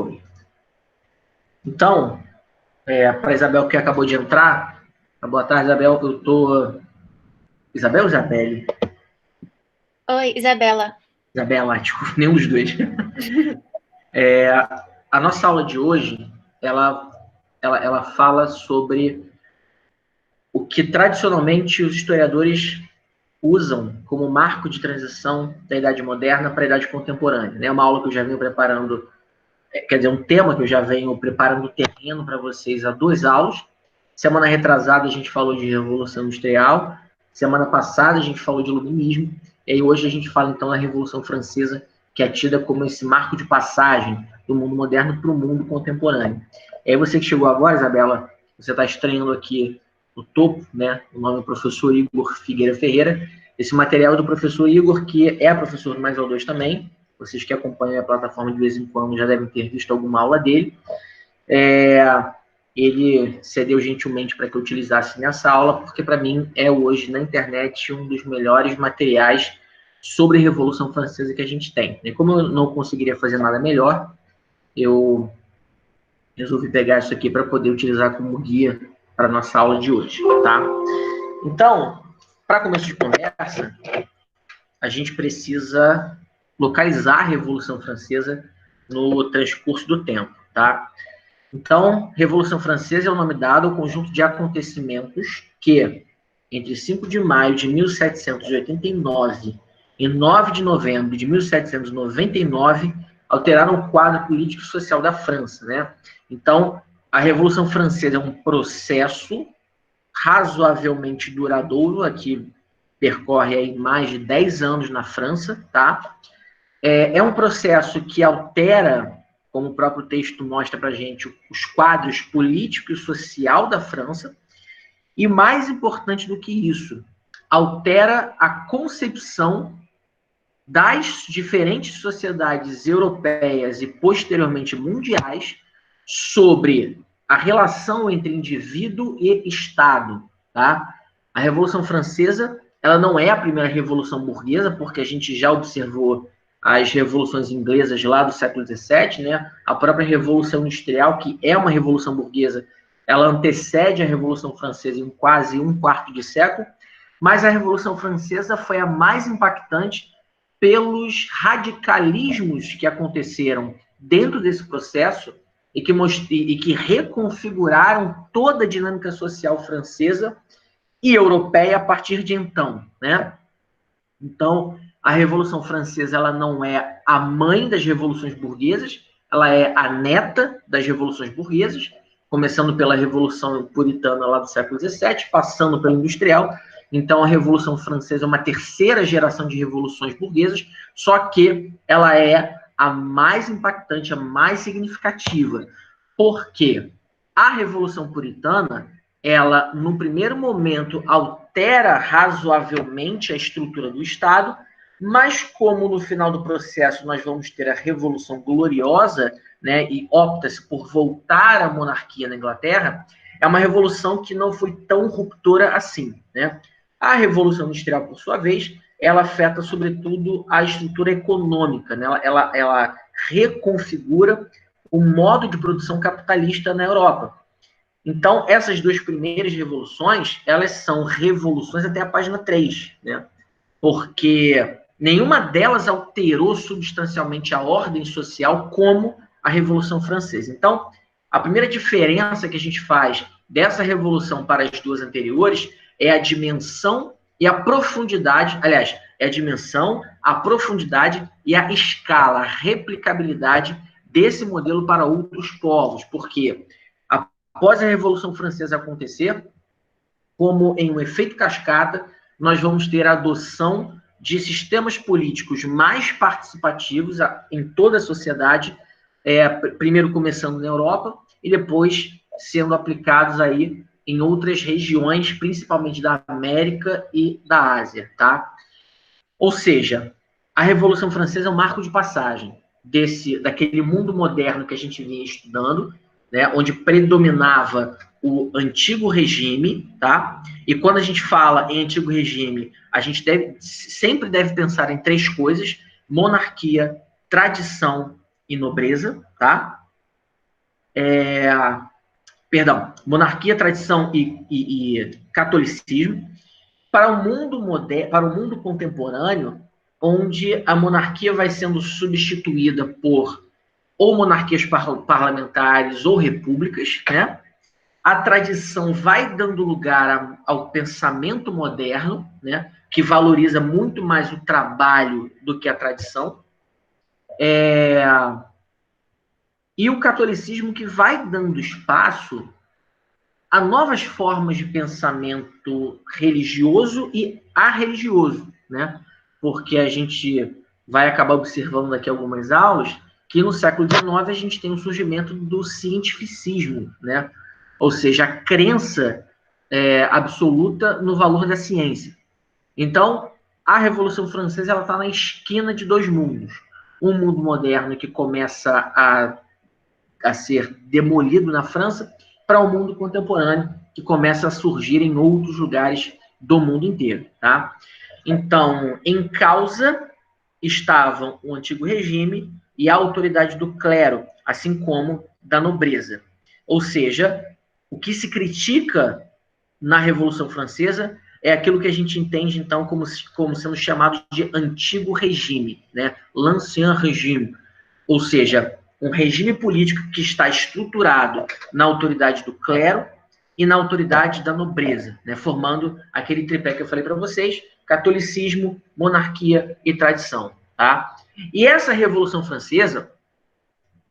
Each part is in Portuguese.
Foi. Então, para a Isabel que acabou de entrar, boa tarde, Isabel. Eu tô... Isabel ou Isabelle? Oi, Isabela. Isabela, desculpa, nenhum dos dois. A nossa aula de hoje, ela fala sobre o que tradicionalmente os historiadores usam como marco de transição da Idade Moderna para a Idade Contemporânea. É uma aula que eu já venho preparando, quer dizer, um tema que eu já venho preparando o terreno para vocês há 2 aulas. Semana retrasada a gente falou de Revolução Industrial, semana passada a gente falou de Iluminismo, e aí hoje a gente fala então da Revolução Francesa, que é tida como esse marco de passagem do mundo moderno para o mundo contemporâneo. E aí você que chegou agora, Isabela, você está estreando aqui no topo, né? O nome é professor Igor Figueira Ferreira. Esse material é do professor Igor, que é professor do Mais ao 2 também. Vocês que acompanham a plataforma de vez em quando já devem ter visto alguma aula dele. Ele cedeu gentilmente para que eu utilizasse nessa aula, porque para mim é hoje na internet um dos melhores materiais sobre a Revolução Francesa que a gente tem. E como eu não conseguiria fazer nada melhor, eu resolvi pegar isso aqui para poder utilizar como guia para a nossa aula de hoje, tá? Então, para começo de conversa, a gente precisa localizar a Revolução Francesa no transcurso do tempo, tá? Então, Revolução Francesa é o nome dado ao conjunto de acontecimentos que, entre 5 de maio de 1789 e 9 de novembro de 1799, alteraram o quadro político e social da França, né? Então, a Revolução Francesa é um processo razoavelmente duradouro, aqui percorre aí mais de 10 anos na França, tá? É um processo que altera, como o próprio texto mostra para a gente, os quadros político e social da França, e mais importante do que isso, altera a concepção das diferentes sociedades europeias e posteriormente mundiais sobre a relação entre indivíduo e Estado, tá? A Revolução Francesa, ela não é a primeira revolução burguesa, porque a gente já observou as revoluções inglesas lá do século XVII, né? A própria Revolução Industrial, que é uma revolução burguesa, ela antecede a Revolução Francesa em quase um quarto de século, mas a Revolução Francesa foi a mais impactante pelos radicalismos que aconteceram dentro desse processo e que reconfiguraram toda a dinâmica social francesa e europeia a partir de então, né? Então, a Revolução Francesa, ela não é a mãe das revoluções burguesas, ela é a neta das revoluções burguesas, começando pela Revolução Puritana lá do século XVII, passando pela Industrial. Então, a Revolução Francesa é uma terceira geração de revoluções burguesas, só que ela é a mais impactante, a mais significativa. Porque a Revolução Puritana, ela, no primeiro momento, altera razoavelmente a estrutura do Estado, mas como no final do processo nós vamos ter a Revolução Gloriosa, né, e opta-se por voltar à monarquia na Inglaterra, é uma revolução que não foi tão ruptura assim, né? A Revolução Industrial, por sua vez, ela afeta, sobretudo, a estrutura econômica, né? Ela reconfigura o modo de produção capitalista na Europa. Então, essas 2 primeiras revoluções, elas são revoluções até a página 3, né? Porque nenhuma delas alterou substancialmente a ordem social como a Revolução Francesa. Então, a primeira diferença que a gente faz dessa revolução para as 2 anteriores é a dimensão e a profundidade, aliás, é a dimensão, a profundidade e a escala, a replicabilidade desse modelo para outros povos, porque após a Revolução Francesa acontecer, como em um efeito cascata, nós vamos ter a adoção de sistemas políticos mais participativos em toda a sociedade, primeiro começando na Europa e depois sendo aplicados aí em outras regiões, principalmente da América e da Ásia, tá? Ou seja, a Revolução Francesa é um marco de passagem daquele mundo moderno que a gente vinha estudando, né, onde predominava o antigo regime, tá? E quando a gente fala em antigo regime, a gente sempre deve pensar em 3 coisas: monarquia, tradição e nobreza, tá? monarquia, tradição e catolicismo, para o mundo moderno, para o mundo contemporâneo, onde a monarquia vai sendo substituída por ou monarquias parlamentares ou repúblicas, né? A tradição vai dando lugar ao pensamento moderno, né? Que valoriza muito mais o trabalho do que a tradição. E o catolicismo que vai dando espaço a novas formas de pensamento religioso e arreligioso, né? Porque a gente vai acabar observando daqui a algumas aulas que no século XIX a gente tem o surgimento do cientificismo, né? Ou seja, a crença absoluta no valor da ciência. Então, a Revolução Francesa ela está na esquina de dois mundos. Um mundo moderno que começa a ser demolido na França para o mundo contemporâneo que começa a surgir em outros lugares do mundo inteiro, tá? Então, em causa estavam o antigo regime e a autoridade do clero, assim como da nobreza. Ou seja, o que se critica na Revolução Francesa é aquilo que a gente entende, então, como sendo chamado de antigo regime, né? L'Ancien Régime. Ou seja, um regime político que está estruturado na autoridade do clero e na autoridade da nobreza, né? Formando aquele tripé que eu falei para vocês, catolicismo, monarquia e tradição. Tá? E essa Revolução Francesa,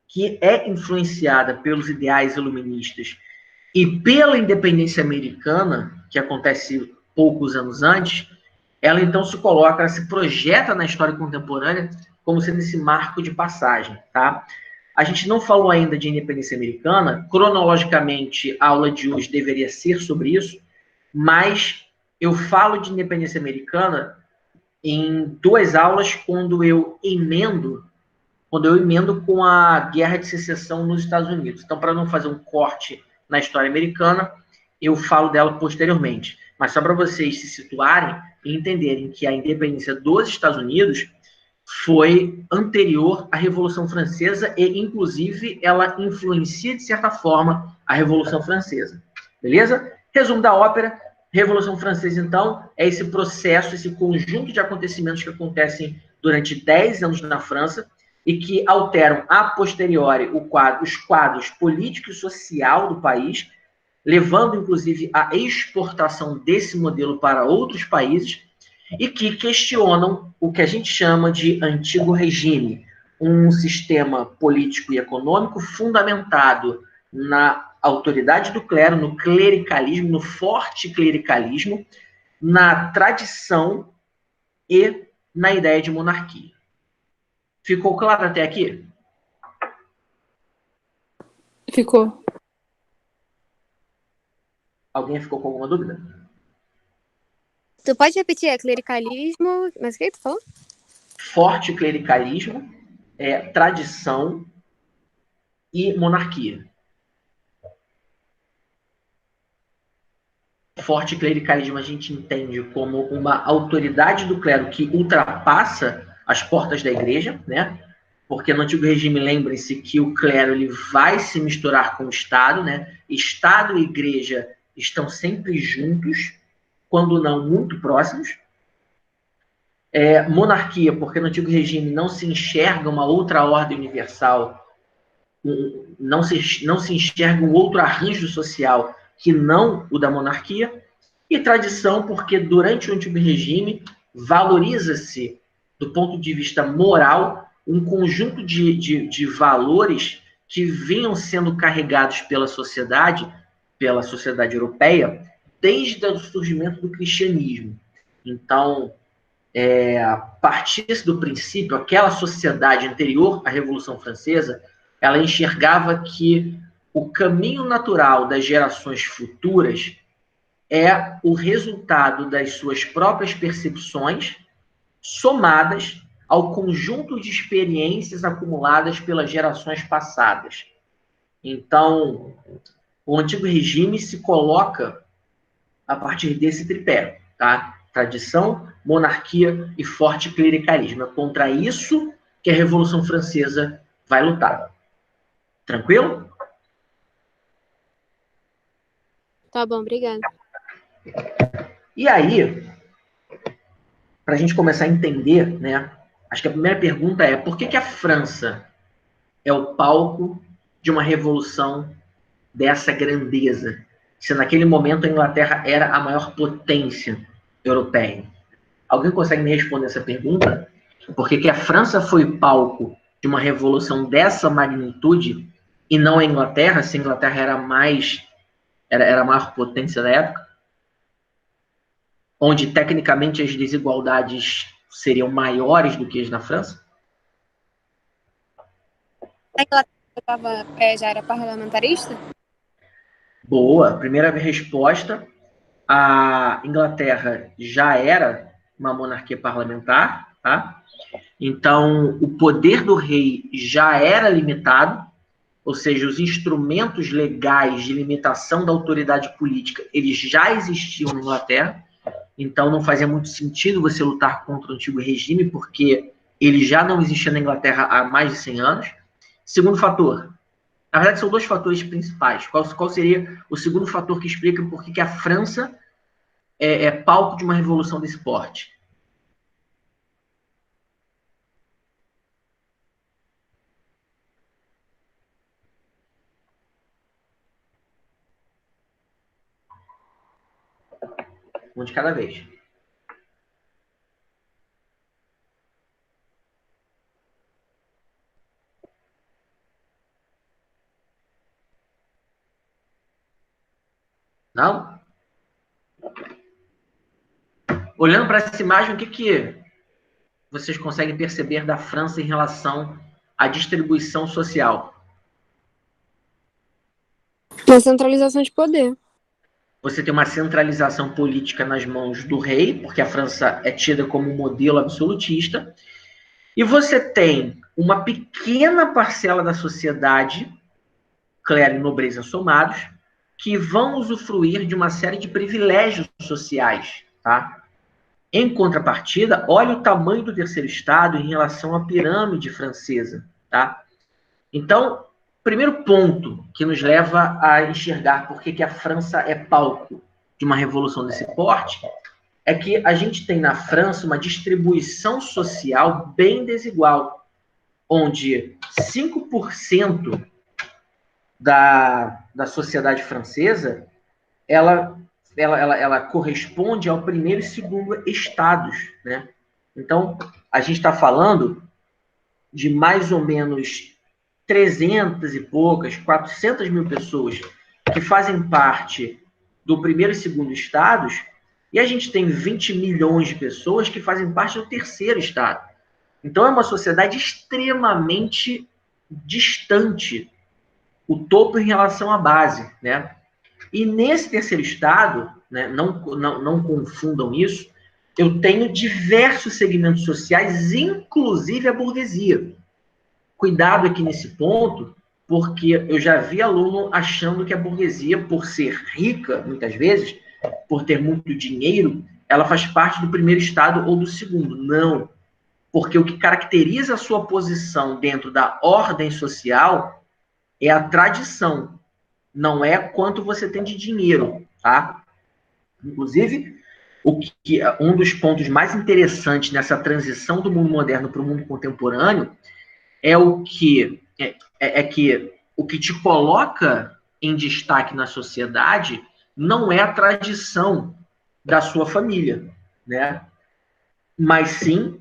que é influenciada pelos ideais iluministas e pela independência americana, que acontece poucos anos antes, ela então se coloca, ela se projeta na história contemporânea como sendo esse marco de passagem, tá? A gente não falou ainda de independência americana, cronologicamente a aula de hoje deveria ser sobre isso, mas eu falo de independência americana em duas aulas quando eu emendo com a Guerra de Secessão nos Estados Unidos. Então, para não fazer um corte na história americana, eu falo dela posteriormente. Mas só para vocês se situarem e entenderem que a independência dos Estados Unidos foi anterior à Revolução Francesa e, inclusive, ela influencia, de certa forma, a Revolução Francesa. Beleza? Resumo da ópera. Revolução Francesa, então, é esse processo, esse conjunto de acontecimentos que acontecem durante 10 anos na França e que alteram a posteriori os quadros político e social do país, levando, inclusive, à exportação desse modelo para outros países e que questionam o que a gente chama de antigo regime, um sistema político e econômico fundamentado na autoridade do clero, no clericalismo, no forte clericalismo, na tradição e na ideia de monarquia. Ficou claro até aqui? Ficou. Alguém ficou com alguma dúvida? Tu pode repetir? É clericalismo... Mas o que tu falou? Forte clericalismo, tradição e monarquia. Forte clericalismo a gente entende como uma autoridade do clero que ultrapassa as portas da igreja, né? Porque no antigo regime, lembrem-se que o clero ele vai se misturar com o Estado, né? Estado e igreja estão sempre juntos, quando não muito próximos. Monarquia, porque no antigo regime não se enxerga uma outra ordem universal, não se enxerga um outro arranjo social que não o da monarquia, e tradição, porque durante o antigo regime valoriza-se, do ponto de vista moral, um conjunto de valores que vinham sendo carregados pela sociedade europeia, desde o surgimento do cristianismo. Então, partisse do princípio, aquela sociedade anterior à Revolução Francesa, ela enxergava que o caminho natural das gerações futuras é o resultado das suas próprias percepções somadas ao conjunto de experiências acumuladas pelas gerações passadas. Então, o antigo regime se coloca a partir desse tripé, tá? Tradição, monarquia e forte clericalismo. É contra isso que a Revolução Francesa vai lutar. Tranquilo? Tá bom, obrigada. E aí, para a gente começar a entender, né? Acho que a primeira pergunta é: por que a França é o palco de uma revolução dessa grandeza? Se naquele momento a Inglaterra era a maior potência europeia. Alguém consegue me responder essa pergunta? Por que a França foi palco de uma revolução dessa magnitude e não a Inglaterra, se a Inglaterra era a maior potência da época? Onde, tecnicamente, as desigualdades seriam maiores do que as na França? A Inglaterra já era parlamentarista? Boa. Primeira resposta. A Inglaterra já era uma monarquia parlamentar, tá? Então, o poder do rei já era limitado, ou seja, os instrumentos legais de limitação da autoridade política, eles já existiam na Inglaterra. Então, não fazia muito sentido você lutar contra o antigo regime, porque ele já não existia na Inglaterra há mais de 100 anos. Segundo fator, na verdade, são dois fatores principais. Qual seria o segundo fator que explica por que a França é palco de uma revolução desse porte? Um de cada vez. Não? Olhando para essa imagem, o que vocês conseguem perceber da França em relação à distribuição social? Uma centralização de poder. Você tem uma centralização política nas mãos do rei, porque a França é tida como um modelo absolutista, e você tem uma pequena parcela da sociedade, clero e nobreza somados, que vão usufruir de uma série de privilégios sociais, tá? Em contrapartida, olha o tamanho do terceiro estado em relação à pirâmide francesa, tá? Então, primeiro ponto que nos leva a enxergar por que a França é palco de uma revolução desse porte é que a gente tem na França uma distribuição social bem desigual, onde 5% da sociedade francesa ela corresponde ao primeiro e segundo estados, né? Então, a gente está falando de mais ou menos 300 e poucas, 400 mil pessoas que fazem parte do primeiro e segundo estados, e a gente tem 20 milhões de pessoas que fazem parte do terceiro estado. Então, é uma sociedade extremamente distante, o topo em relação à base, né? E nesse terceiro estado, né, não confundam isso, eu tenho diversos segmentos sociais, inclusive a burguesia. Cuidado aqui nesse ponto, porque eu já vi aluno achando que a burguesia, por ser rica, muitas vezes, por ter muito dinheiro, ela faz parte do primeiro estado ou do segundo. Não. Porque o que caracteriza a sua posição dentro da ordem social é a tradição, não é quanto você tem de dinheiro, tá? Inclusive, um dos pontos mais interessantes nessa transição do mundo moderno para o mundo contemporâneo é que o que te coloca em destaque na sociedade não é a tradição da sua família, né? Mas sim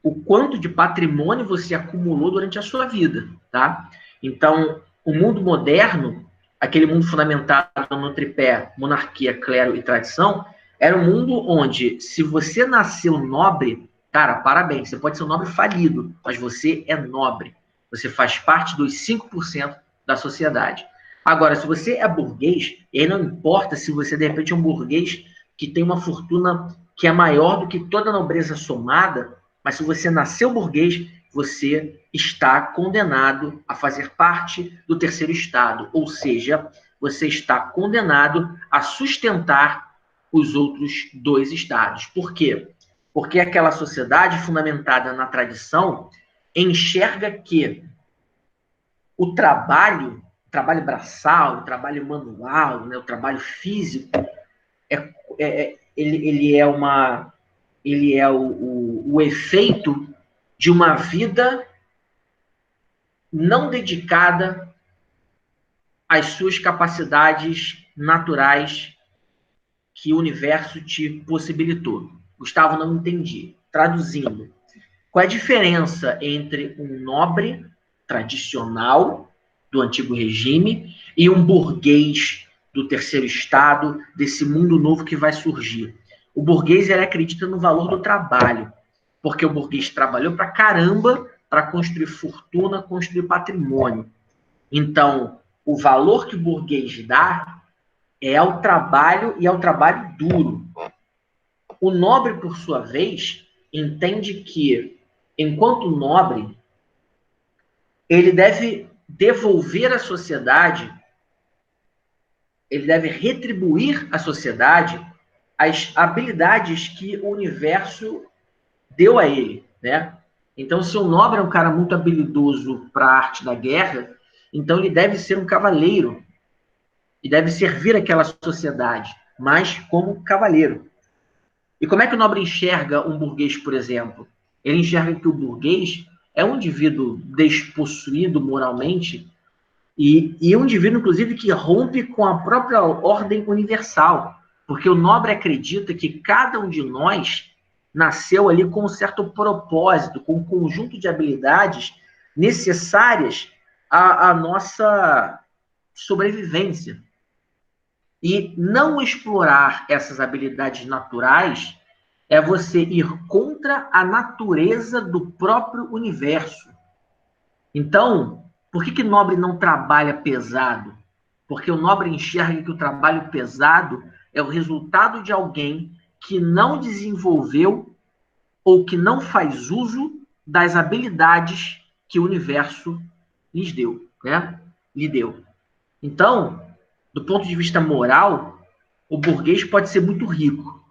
o quanto de patrimônio você acumulou durante a sua vida, tá? Então, o mundo moderno, aquele mundo fundamentado no tripé monarquia, clero e tradição, era um mundo onde, se você nasceu nobre, cara, parabéns, você pode ser um nobre falido, mas você é nobre. Você faz parte dos 5% da sociedade. Agora, se você é burguês, e aí não importa se você, de repente, é um burguês que tem uma fortuna que é maior do que toda a nobreza somada, mas se você nasceu burguês, você está condenado a fazer parte do terceiro estado, ou seja, você está condenado a sustentar os outros dois estados. Por quê? Porque aquela sociedade fundamentada na tradição enxerga que o trabalho trabalho braçal, o trabalho manual, né, o trabalho físico, ele é o efeito de uma vida não dedicada às suas capacidades naturais que o universo te possibilitou. Gustavo, não entendi. Traduzindo, qual é a diferença entre um nobre tradicional do antigo regime e um burguês do terceiro estado, desse mundo novo que vai surgir? O burguês, ele acredita no valor do trabalho, porque o burguês trabalhou pra caramba para construir fortuna, construir patrimônio. Então, o valor que o burguês dá é ao trabalho e ao trabalho duro. O nobre, por sua vez, entende que, enquanto nobre, ele deve devolver à sociedade, ele deve retribuir à sociedade as habilidades que o universo deu a ele, né? Então, se um nobre é um cara muito habilidoso para a arte da guerra, então ele deve ser um cavaleiro e deve servir aquela sociedade, mas como cavaleiro. E como é que o nobre enxerga um burguês, por exemplo? Ele enxerga que o burguês é um indivíduo despossuído moralmente e um indivíduo, inclusive, que rompe com a própria ordem universal. Porque o nobre acredita que cada um de nós nasceu ali com um certo propósito, com um conjunto de habilidades necessárias à nossa sobrevivência. E não explorar essas habilidades naturais é você ir contra a natureza do próprio universo. Então, por que nobre não trabalha pesado? Porque o nobre enxerga que o trabalho pesado é o resultado de alguém que não desenvolveu ou que não faz uso das habilidades que o universo lhes deu, né? Lhe deu. Então, do ponto de vista moral, o burguês pode ser muito rico,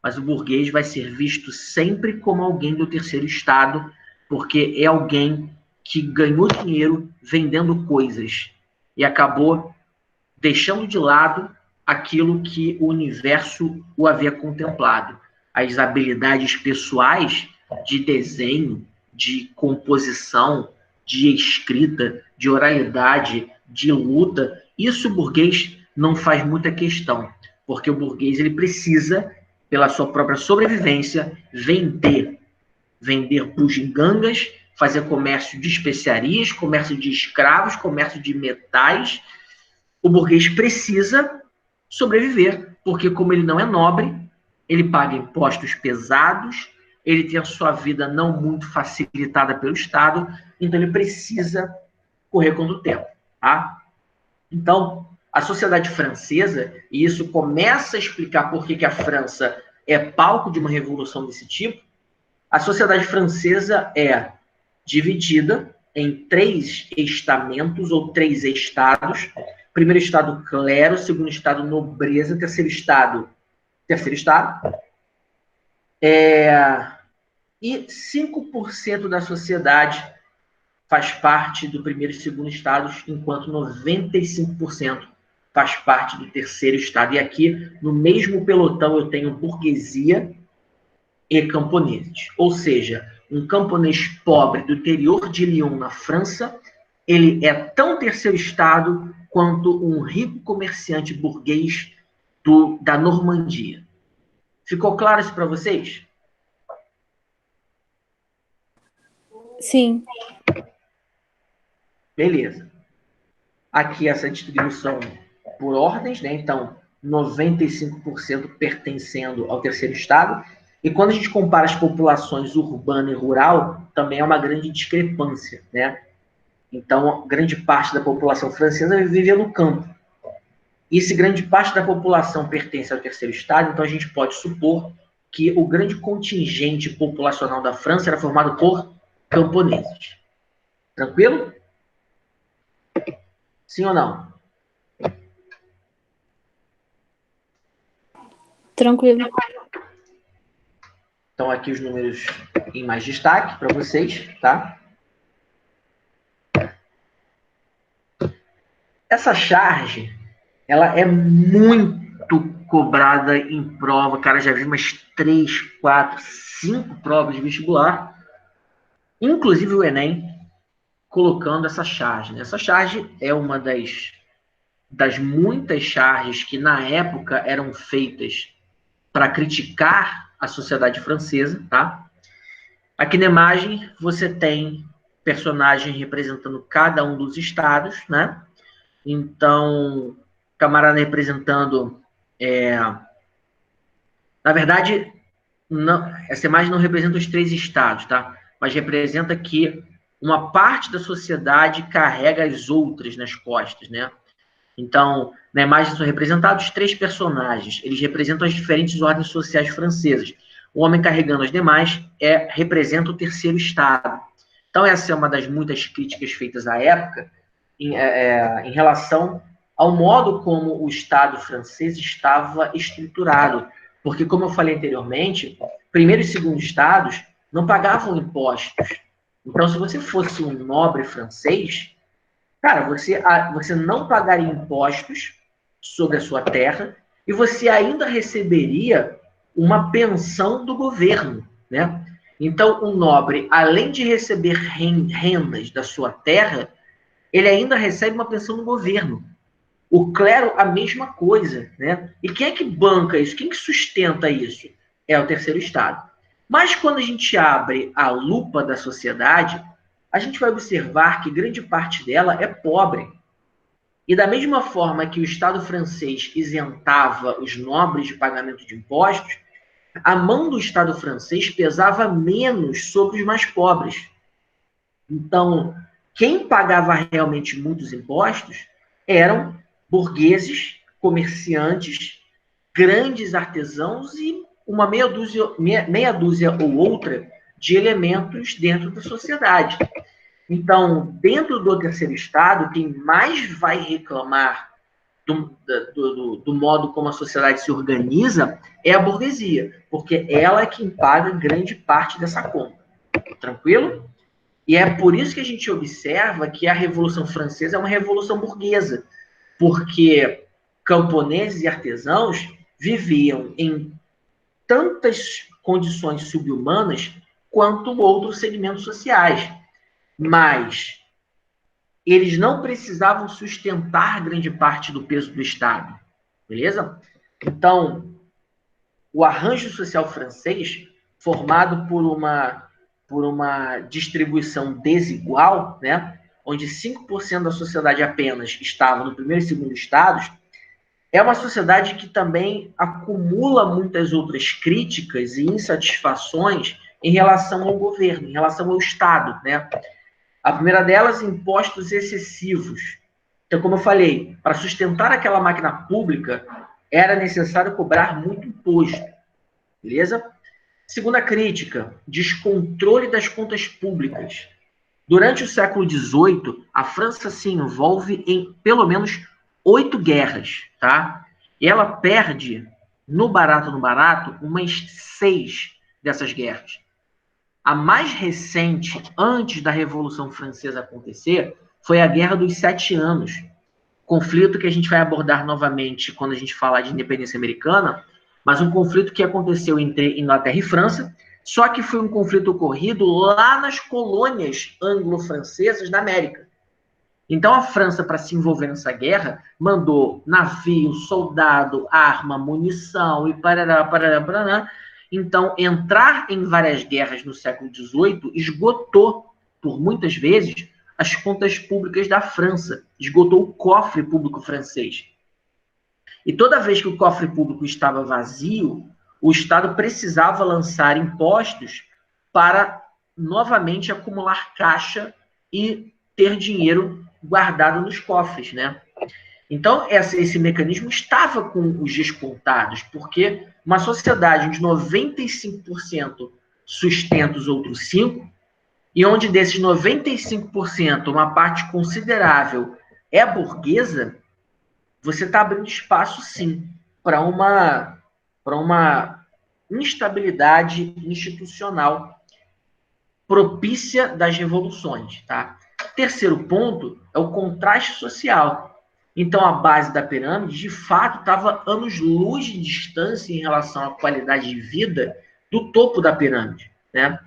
mas o burguês vai ser visto sempre como alguém do terceiro estado, porque é alguém que ganhou dinheiro vendendo coisas e acabou deixando de lado aquilo que o universo o havia contemplado. As habilidades pessoais de desenho, de composição, de escrita, de oralidade, de luta, isso o burguês não faz muita questão, porque o burguês ele precisa, pela sua própria sobrevivência, vender bugigangas, fazer comércio de especiarias, comércio de escravos, comércio de metais. O burguês precisa sobreviver, porque como ele não é nobre, ele paga impostos pesados, ele tem a sua vida não muito facilitada pelo Estado, então ele precisa correr contra o tempo, tá? Então, a sociedade francesa, e isso começa a explicar por que a França é palco de uma revolução desse tipo, a sociedade francesa é dividida em 3 estamentos ou 3 estados. Primeiro estado, clero. Segundo estado, nobreza. Terceiro estado. E 5% da sociedade faz parte do primeiro e segundo estados, enquanto 95% faz parte do terceiro estado. E aqui, no mesmo pelotão, eu tenho burguesia e camponeses. Ou seja, um camponês pobre do interior de Lyon, na França, ele é tão terceiro estado quanto um rico comerciante burguês da Normandia. Ficou claro isso para vocês? Sim. Beleza. Aqui essa distribuição por ordens, né? Então, 95% pertencendo ao terceiro estado. E quando a gente compara as populações urbana e rural, também é uma grande discrepância, né? Então, grande parte da população francesa vive no campo. E se grande parte da população pertence ao terceiro estado, então a gente pode supor que o grande contingente populacional da França era formado por camponeses. Tranquilo? Sim ou não? Tranquilo. Então, aqui os números em mais destaque para vocês, tá? Essa charge, ela é muito cobrada em prova, cara, já vi umas 3, 4, 5 provas de vestibular, inclusive o Enem, colocando essa charge, né? Essa charge é uma das muitas charges que na época eram feitas para criticar a sociedade francesa, tá? Aqui na imagem você tem personagens representando cada um dos estados, né? Então, camarada representando... na verdade, não, essa imagem não representa os 3 estados, tá? Mas representa que uma parte da sociedade carrega as outras nas costas, né? Então, na imagem são representados 3 personagens. Eles representam as diferentes ordens sociais francesas. O homem carregando as demais representa o terceiro estado. Então, essa é uma das muitas críticas feitas à época em relação ao modo como o Estado francês estava estruturado. Porque, como eu falei anteriormente, primeiro e segundo estados não pagavam impostos. Então, se você fosse um nobre francês, cara, você não pagaria impostos sobre a sua terra e você ainda receberia uma pensão do governo, né? Então, o nobre, além de receber rendas da sua terra, ele ainda recebe uma pensão do governo. O clero, a mesma coisa, né? E quem é que banca isso? Quem que sustenta isso? É o terceiro estado. Mas quando a gente abre a lupa da sociedade, a gente vai observar que grande parte dela é pobre. E da mesma forma que o Estado francês isentava os nobres de pagamento de impostos, a mão do Estado francês pesava menos sobre os mais pobres. Então, quem pagava realmente muitos impostos eram burgueses, comerciantes, grandes artesãos e uma meia dúzia ou outra de elementos dentro da sociedade. Então, dentro do terceiro estado, quem mais vai reclamar do modo como a sociedade se organiza é a burguesia, porque ela é quem paga grande parte dessa conta. Tranquilo? E é por isso que a gente observa que a Revolução Francesa é uma revolução burguesa, porque camponeses e artesãos viviam em tantas condições subhumanas quanto outros segmentos sociais. Mas eles não precisavam sustentar grande parte do peso do Estado. Beleza? Então, o arranjo social francês, formado por uma distribuição desigual, né, onde 5% da sociedade apenas estava no primeiro e segundo estados, é uma sociedade que também acumula muitas outras críticas e insatisfações em relação ao governo, em relação ao Estado, né? A primeira delas, impostos excessivos. Então, como eu falei, para sustentar aquela máquina pública, era necessário cobrar muito imposto. Beleza? Segunda crítica, descontrole das contas públicas. Durante o século XVIII, a França se envolve em pelo menos 8 guerras, tá? E ela perde, no barato, umas 6 dessas guerras. A mais recente, antes da Revolução Francesa acontecer, foi a Guerra dos 7 Anos. Conflito que a gente vai abordar novamente quando a gente falar de independência americana, mas um conflito que aconteceu entre Inglaterra e França, só que foi um conflito ocorrido lá nas colônias anglo-francesas da América. Então a França, para se envolver nessa guerra, mandou navio, soldado, arma, munição e parará, parará, parará. Então, entrar em várias guerras no século XVIII esgotou, por muitas vezes, as contas públicas da França, esgotou o cofre público francês. E toda vez que o cofre público estava vazio, o Estado precisava lançar impostos para novamente acumular caixa e ter dinheiro guardado nos cofres, né? Então, esse mecanismo estava com os descontados, porque uma sociedade onde 95% sustenta os outros 5%, e onde desses 95%, uma parte considerável é burguesa, você está abrindo espaço, sim, para uma instabilidade institucional propícia das revoluções, tá? Terceiro ponto é o contraste social. Então, a base da pirâmide, de fato, estava anos-luz de distância em relação à qualidade de vida do topo da pirâmide, né?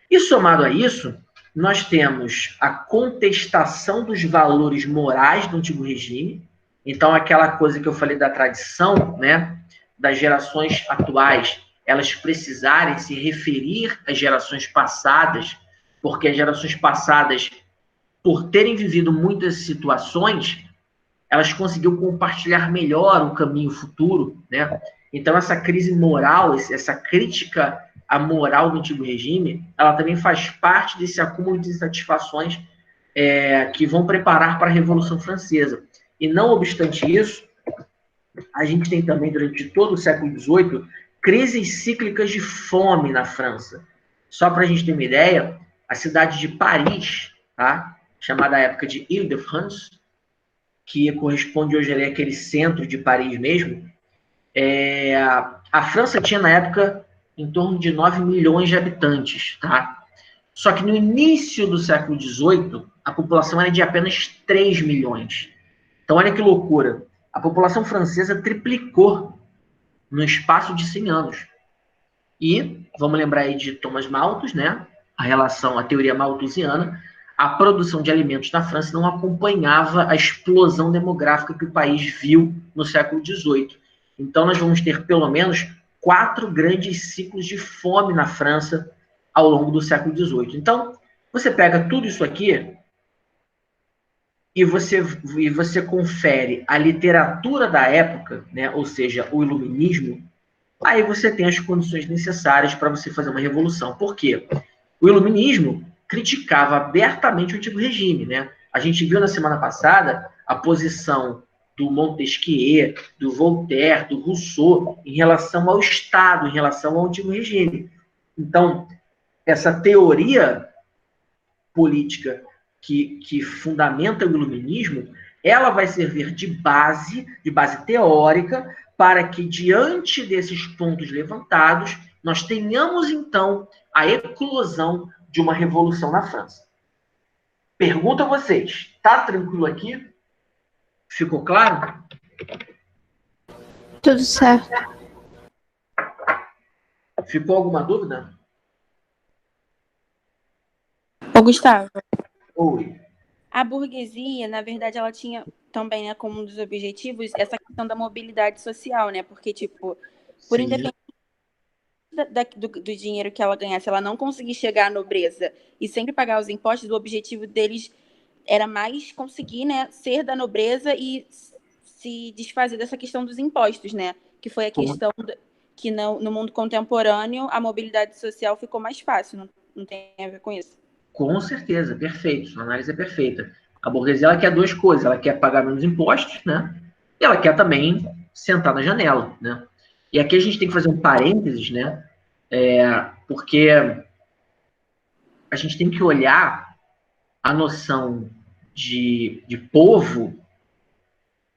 E somado a isso, nós temos a contestação dos valores morais do antigo regime. Então, aquela coisa que eu falei da tradição, né, das gerações atuais, elas precisarem se referir às gerações passadas, porque as gerações passadas, por terem vivido muitas situações, elas conseguiram compartilhar melhor o caminho futuro, né? Então, essa crise moral, essa crítica à moral do antigo regime, ela também faz parte desse acúmulo de insatisfações que vão preparar para a Revolução Francesa. E não obstante isso, a gente tem também, durante todo o século XVIII, crises cíclicas de fome na França. Só para a gente ter uma ideia, a cidade de Paris, tá? Chamada à época de Île-de-France, que corresponde hoje ali àquele centro de Paris mesmo, a França tinha, na época, em torno de 9 milhões de habitantes, tá? Só que no início do século XVIII, a população era de apenas 3 milhões. Então, olha que loucura. A população francesa triplicou no espaço de 100 anos. E, vamos lembrar aí de Thomas Malthus, né? A teoria malthusiana, a produção de alimentos na França não acompanhava a explosão demográfica que o país viu no século XVIII. Então, nós vamos ter pelo menos 4 grandes ciclos de fome na França ao longo do século XVIII. Então, você pega tudo isso aqui e você confere a literatura da época, né, ou seja, o iluminismo, aí você tem as condições necessárias para você fazer uma revolução. Por quê? O iluminismo criticava abertamente o antigo regime, né? A gente viu na semana passada a posição do Montesquieu, do Voltaire, do Rousseau em relação ao Estado, em relação ao antigo regime. Então, essa teoria política que fundamenta o iluminismo, ela vai servir de base teórica para que, diante desses pontos levantados, nós tenhamos, então, a eclosão de uma revolução na França. Pergunto a vocês, tá tranquilo aqui? Ficou claro? Tudo certo. Ficou alguma dúvida? Ô, Gustavo, Oi. a burguesia, na verdade, ela tinha também, né, como um dos objetivos essa questão da mobilidade social, né? Porque, tipo, por Sim. independente do dinheiro que ela ganhasse, ela não conseguir chegar à nobreza e sempre pagar os impostos, o objetivo deles era mais conseguir, né, ser da nobreza e se desfazer dessa questão dos impostos, né? Que foi a questão que no mundo contemporâneo a mobilidade social ficou mais fácil, não tem a ver com isso. Com certeza, perfeito. Sua análise é perfeita. A burguesia ela quer duas coisas. Ela quer pagar menos impostos, né? E ela quer também sentar na janela, né? E aqui a gente tem que fazer um parênteses, né? Porque a gente tem que olhar a noção de povo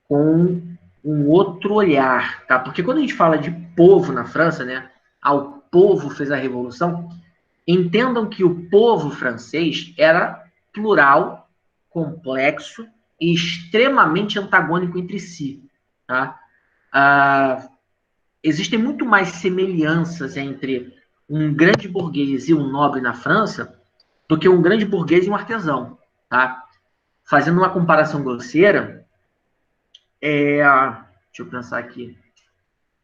com um outro olhar, tá? Porque quando a gente fala de povo na França, né? O povo fez a revolução. Entendam que o povo francês era plural, complexo e extremamente antagônico entre si. Tá? Existem muito mais semelhanças entre um grande burguês e um nobre na França do que um grande burguês e um artesão. Tá? Fazendo uma comparação grosseira, deixa eu pensar aqui.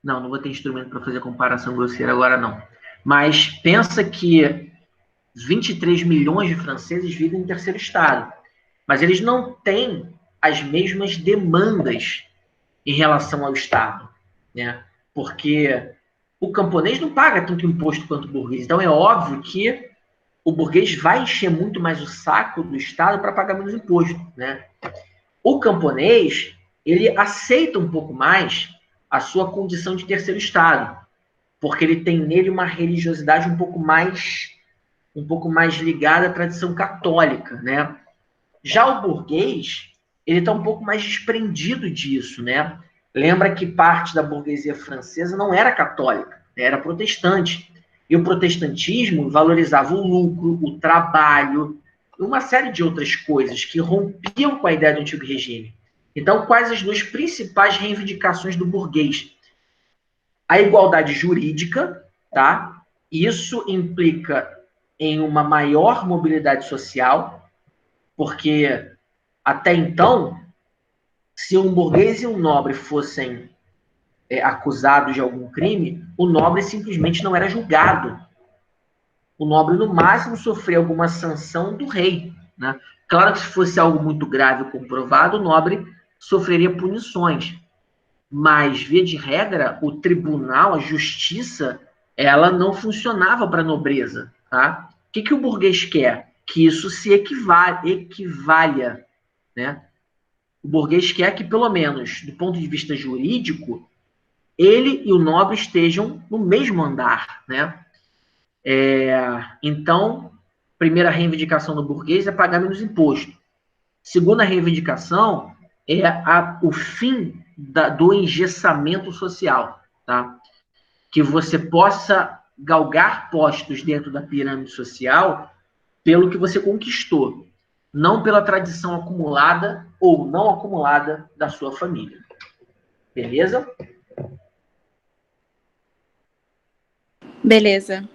Não vou ter instrumento para fazer comparação grosseira agora, não. Mas pensa que 23 milhões de franceses vivem em terceiro estado, mas eles não têm as mesmas demandas em relação ao Estado, né? Porque o camponês não paga tanto imposto quanto o burguês, então é óbvio que o burguês vai encher muito mais o saco do Estado para pagar menos imposto, né? O camponês, ele aceita um pouco mais a sua condição de terceiro estado, porque ele tem nele uma religiosidade um pouco mais ligada à tradição católica, né? Já o burguês, ele está um pouco mais desprendido disso, né? Lembra que parte da burguesia francesa não era católica, era protestante. E o protestantismo valorizava o lucro, o trabalho, uma série de outras coisas que rompiam com a ideia do antigo regime. Então, quais as duas principais reivindicações do burguês? A igualdade jurídica, tá? Isso implica em uma maior mobilidade social, porque até então, se um burguês e um nobre fossem acusados de algum crime, o nobre simplesmente não era julgado. O nobre, no máximo, sofria alguma sanção do rei, né? Claro que se fosse algo muito grave comprovado, o nobre sofreria punições. Mas, via de regra, o tribunal, a justiça, ela não funcionava para a nobreza. Tá? O que o burguês quer? Que isso se equivalha. Né? O burguês quer que, pelo menos, do ponto de vista jurídico, ele e o nobre estejam no mesmo andar. Né? Então, primeira reivindicação do burguês é pagar menos imposto. Segunda reivindicação é o fim do engessamento social, tá? Que você possa galgar postos dentro da pirâmide social pelo que você conquistou, não pela tradição acumulada ou não acumulada da sua família. Beleza? Beleza.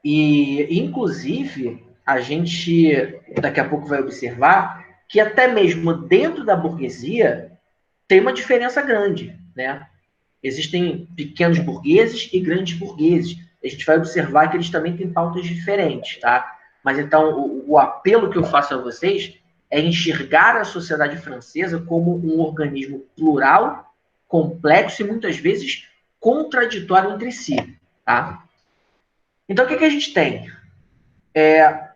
E, inclusive, a gente daqui a pouco vai observar que até mesmo dentro da burguesia tem uma diferença grande, né? Existem pequenos burgueses e grandes burgueses. A gente vai observar que eles também têm pautas diferentes, tá? Mas então o apelo que eu faço a vocês é enxergar a sociedade francesa como um organismo plural, complexo e muitas vezes contraditório entre si, tá? Então o que a gente tem?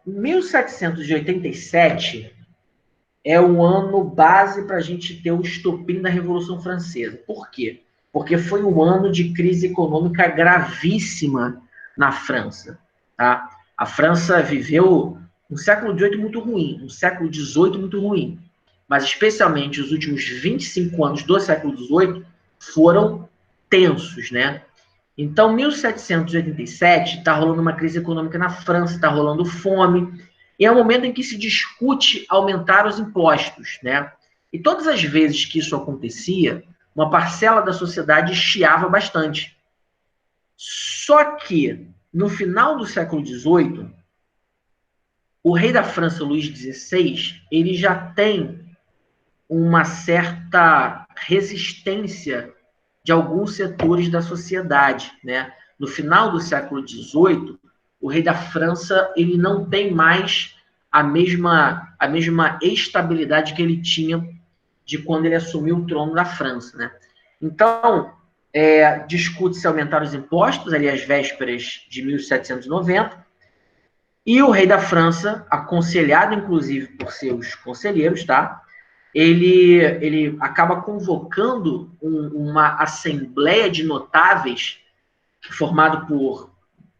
1787 é o ano base para a gente ter o estopim da Revolução Francesa. Por quê? Porque foi um ano de crise econômica gravíssima na França. Tá? A França viveu um século XVIII muito ruim, um século XVIII muito ruim. Mas, especialmente, os últimos 25 anos do século XVIII foram tensos, né? Então, 1787, está rolando uma crise econômica na França, está rolando fome, e é o momento em que se discute aumentar os impostos, né? E todas as vezes que isso acontecia, uma parcela da sociedade chiava bastante. Só que, no final do século XVIII, o rei da França, Luís XVI, ele já tem uma certa resistência de alguns setores da sociedade, né? No final do século XVIII, o rei da França ele não tem mais a mesma estabilidade que ele tinha de quando ele assumiu o trono da França, né? Então, discute-se aumentar os impostos, ali às vésperas de 1790, e o rei da França, aconselhado inclusive por seus conselheiros, tá? Ele acaba convocando uma assembleia de notáveis formado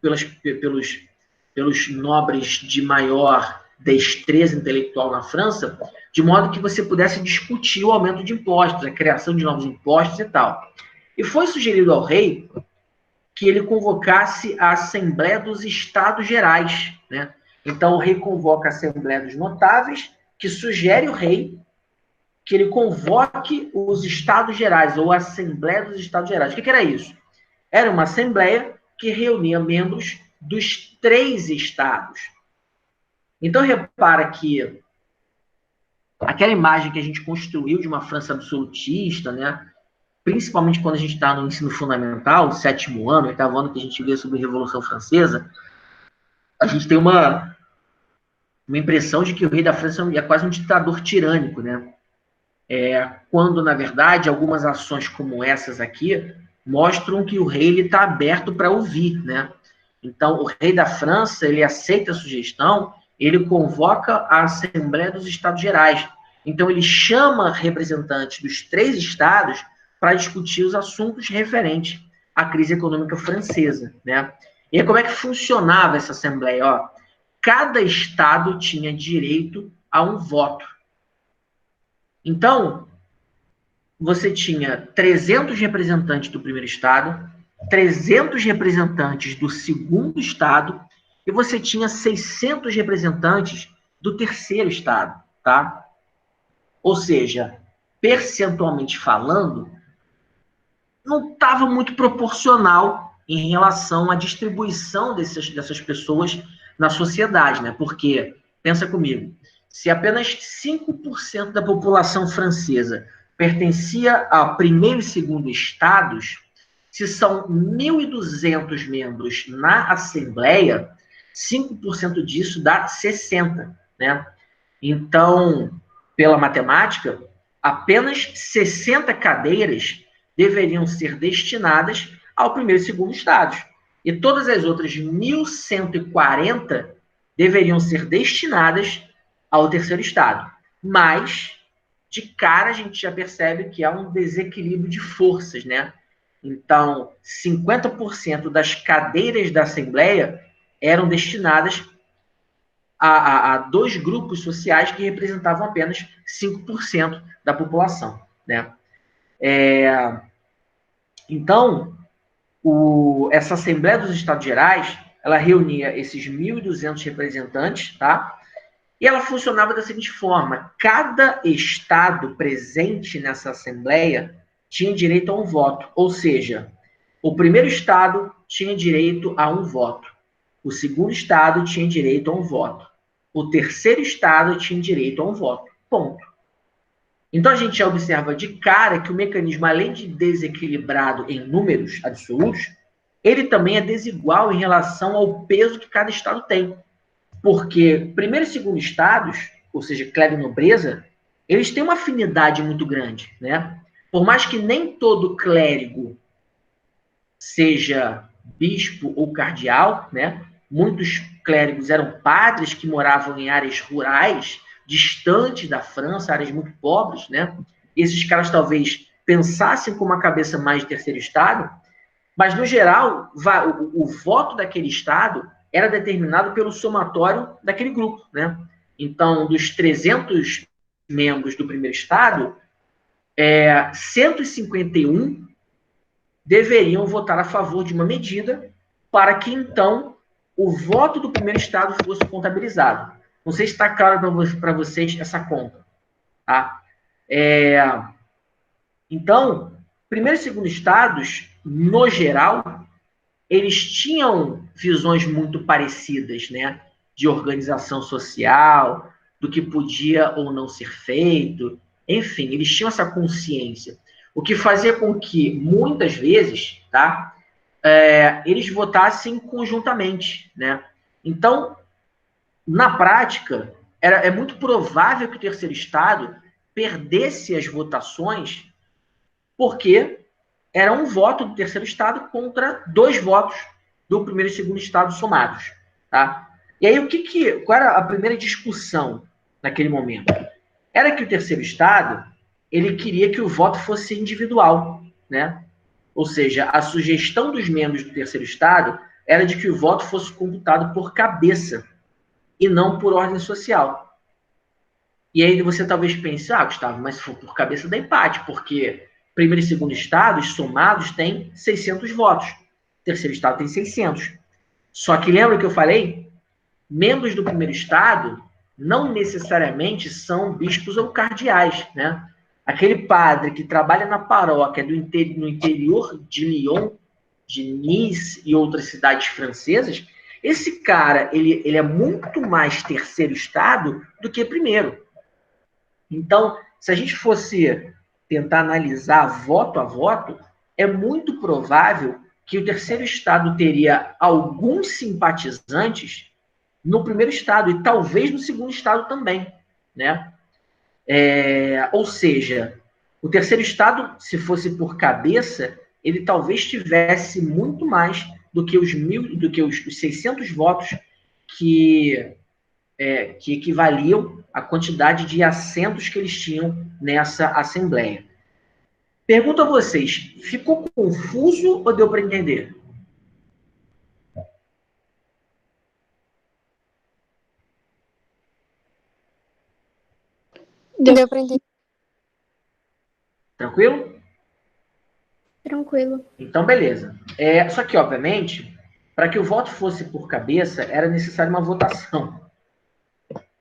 pelos nobres de maior destreza intelectual na França, de modo que você pudesse discutir o aumento de impostos, a criação de novos impostos e tal. E foi sugerido ao rei que ele convocasse a Assembleia dos Estados Gerais, né? Então o rei convoca a Assembleia dos Notáveis, que sugere ao rei que ele convoque os Estados Gerais, ou a Assembleia dos Estados Gerais. O que era isso? Era uma assembleia que reunia membros dos 3 estados. Então, repara que aquela imagem que a gente construiu de uma França absolutista, né? Principalmente quando a gente está no ensino fundamental, 7º ano, 8º ano, que a gente vê sobre a Revolução Francesa, a gente tem uma impressão de que o rei da França é quase um ditador tirânico, né? Quando, na verdade, algumas ações como essas aqui mostram que o rei está aberto para ouvir, né? Então, o rei da França, ele aceita a sugestão, ele convoca a Assembleia dos Estados Gerais. Então, ele chama representantes dos 3 estados para discutir os assuntos referentes à crise econômica francesa, né? E aí, como é que funcionava essa Assembleia? Ó, cada estado tinha direito a um voto. Então, você tinha 300 representantes do primeiro estado, 300 representantes do segundo estado, e você tinha 600 representantes do terceiro estado, tá? Ou seja, percentualmente falando, não estava muito proporcional em relação à distribuição dessas pessoas na sociedade, né? Porque, pensa comigo, se apenas 5% da população francesa pertencia ao primeiro e segundo estados, se são 1.200 membros na Assembleia, 5% disso dá 60, né? Então, pela matemática, apenas 60 cadeiras deveriam ser destinadas ao primeiro e segundo estados. E todas as outras 1.140 deveriam ser destinadas ao terceiro estado. Mas, de cara, a gente já percebe que há um desequilíbrio de forças, né? Então, 50% das cadeiras da Assembleia eram destinadas a dois grupos sociais que representavam apenas 5% da população, né? Então, essa Assembleia dos Estados Gerais, ela reunia esses 1.200 representantes, tá? E ela funcionava da seguinte forma: cada estado presente nessa Assembleia tinha direito a um voto, ou seja, o primeiro estado tinha direito a um voto, o segundo estado tinha direito a um voto, o terceiro estado tinha direito a um voto, ponto. Então, a gente já observa de cara que o mecanismo, além de desequilibrado em números absolutos, ele também é desigual em relação ao peso que cada estado tem. Porque primeiro e segundo estados, ou seja, clero e nobreza, eles têm uma afinidade muito grande, né? Por mais que nem todo clérigo seja bispo ou cardeal, né? Muitos clérigos eram padres que moravam em áreas rurais, distantes da França, áreas muito pobres, né? Esses caras talvez pensassem com uma cabeça mais de terceiro estado, mas, no geral, o voto daquele estado era determinado pelo somatório daquele grupo, né? Então, dos 300 membros do primeiro estado, 151 deveriam votar a favor de uma medida para que, então, o voto do primeiro estado fosse contabilizado. Não sei se está claro para vocês essa conta, tá? Então, primeiro e segundo estados, no geral, eles tinham visões muito parecidas, né? De organização social, do que podia ou não ser feito. Enfim, eles tinham essa consciência. O que fazia com que, muitas vezes, tá? Eles votassem conjuntamente, né? Então, na prática, é muito provável que o terceiro estado perdesse as votações porque era um voto do terceiro estado contra 2 votos do primeiro e segundo estado somados, tá? E aí, qual era a primeira discussão naquele momento? Era que o terceiro estado, ele queria que o voto fosse individual, né? Ou seja, a sugestão dos membros do terceiro estado era de que o voto fosse computado por cabeça e não por ordem social. E aí você talvez pense, Gustavo, mas se for por cabeça dá empate, porque primeiro e segundo estados somados têm 600 votos. O terceiro estado tem 600. Só que lembra que eu falei? Membros do primeiro estado não necessariamente são bispos ou cardeais, né? Aquele padre que trabalha na paróquia no interior de Lyon, de Nice e outras cidades francesas, esse cara, ele é muito mais terceiro estado do que primeiro. Então, se a gente fosse tentar analisar voto a voto, é muito provável que o terceiro estado teria alguns simpatizantes no primeiro estado e talvez no segundo estado também, né? Ou seja, o terceiro estado, se fosse por cabeça, ele talvez tivesse muito mais do que os 600 votos que equivaliam à quantidade de assentos que eles tinham nessa Assembleia. Pergunto a vocês, ficou confuso ou deu para entender? Deu para entender. Tranquilo? Tranquilo. Então, beleza. Só que, obviamente, para que o voto fosse por cabeça, era necessária uma votação.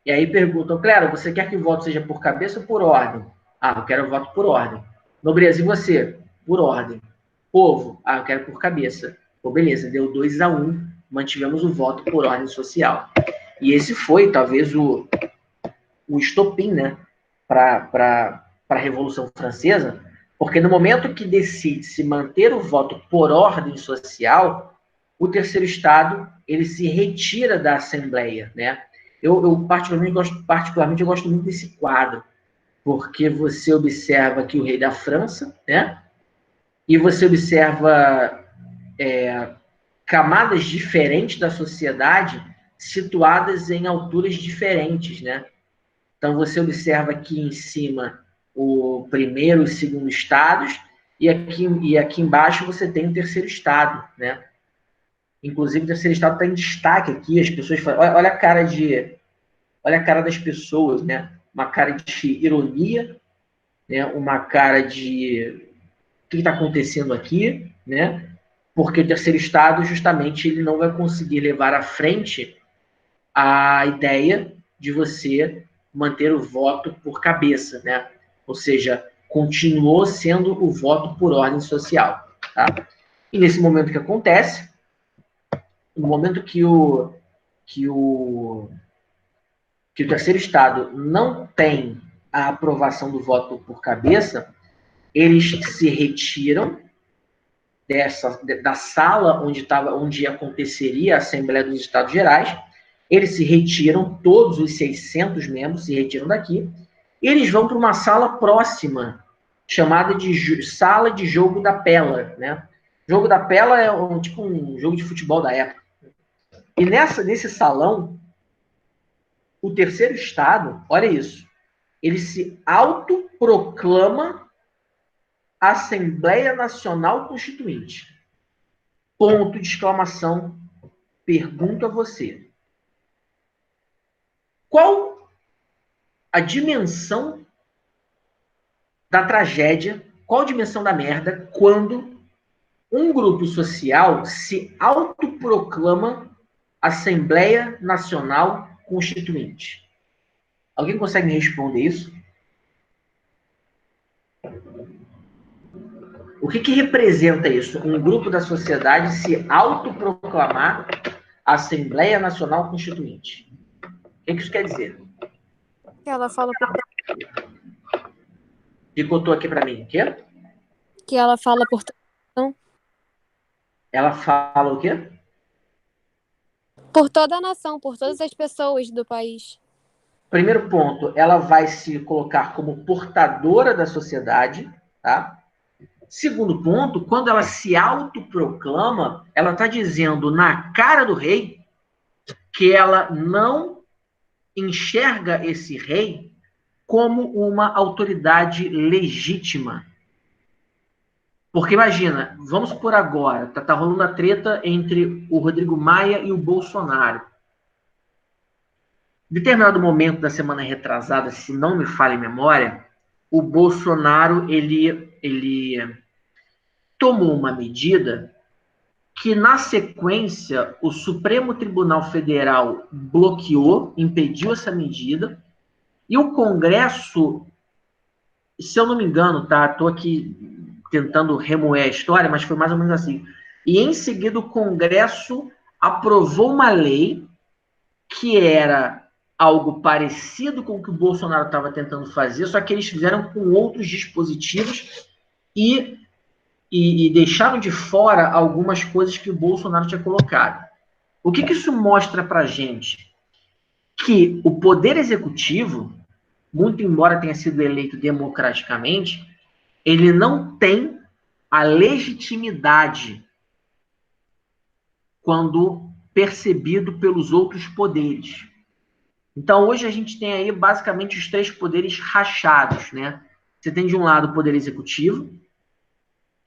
E aí perguntam, Clero, você quer que o voto seja por cabeça ou por ordem? Ah, eu quero voto por ordem. Nobreza, e você? Por ordem. Povo? Ah, eu quero por cabeça. Pô, beleza, deu 2-1, mantivemos o voto por ordem social. E esse foi, talvez, o estopim, né, para a Revolução Francesa, porque no momento que decide-se manter o voto por ordem social, o terceiro Estado ele se retira da Assembleia, né? Eu particularmente eu gosto muito desse quadro, porque você observa aqui o rei da França, né? E você observa camadas diferentes da sociedade situadas em alturas diferentes, né? Então, você observa aqui em cima o primeiro e o segundo estados, e aqui embaixo você tem o terceiro estado, né? Inclusive, o terceiro estado está em destaque aqui, as pessoas falam, olha a cara das pessoas, né? Uma cara de ironia, né? Uma cara de o que está acontecendo aqui, né? Porque o terceiro estado, justamente, ele não vai conseguir levar à frente a ideia de você manter o voto por cabeça, né? Ou seja, continuou sendo o voto por ordem social, tá? E nesse momento que acontece, no momento que o terceiro estado não tem a aprovação do voto por cabeça, eles se retiram da sala onde aconteceria a Assembleia dos Estados Gerais. Eles se retiram, todos os 600 membros se retiram daqui, e eles vão para uma sala próxima, chamada de Sala de Jogo da Pela, né? Jogo da Pela é tipo um jogo de futebol da época. E nesse salão, o terceiro estado, olha isso, ele se autoproclama Assembleia Nacional Constituinte. Ponto de exclamação. Pergunto a você. Qual a dimensão da tragédia, qual a dimensão da merda quando um grupo social se autoproclama Assembleia Nacional Constituinte? Alguém consegue me responder isso? O que representa isso? Um grupo da sociedade se autoproclamar Assembleia Nacional Constituinte. O que isso quer dizer? Ela fala por... Picotou aqui para mim. O quê? Que ela fala por... Ela fala o quê? Por toda a nação, por todas as pessoas do país. Primeiro ponto, ela vai se colocar como portadora da sociedade, tá? Segundo ponto, quando ela se autoproclama, ela está dizendo na cara do rei que ela não enxerga esse rei como uma autoridade legítima. Porque imagina, vamos por agora, tá rolando a treta entre o Rodrigo Maia e o Bolsonaro. Em determinado momento da semana retrasada, se não me falha a memória, o Bolsonaro ele tomou uma medida que, na sequência, o Supremo Tribunal Federal bloqueou, impediu essa medida, e o Congresso, se eu não me engano, tá? Estou aqui tentando remoer a história, mas foi mais ou menos assim. E, em seguida, o Congresso aprovou uma lei que era algo parecido com o que o Bolsonaro estava tentando fazer, só que eles fizeram com outros dispositivos e deixaram de fora algumas coisas que o Bolsonaro tinha colocado. O que isso mostra para a gente? Que o poder executivo, muito embora tenha sido eleito democraticamente, ele não tem a legitimidade quando percebido pelos outros poderes. Então, hoje a gente tem aí basicamente os três poderes rachados, né? Você tem de um lado o poder executivo,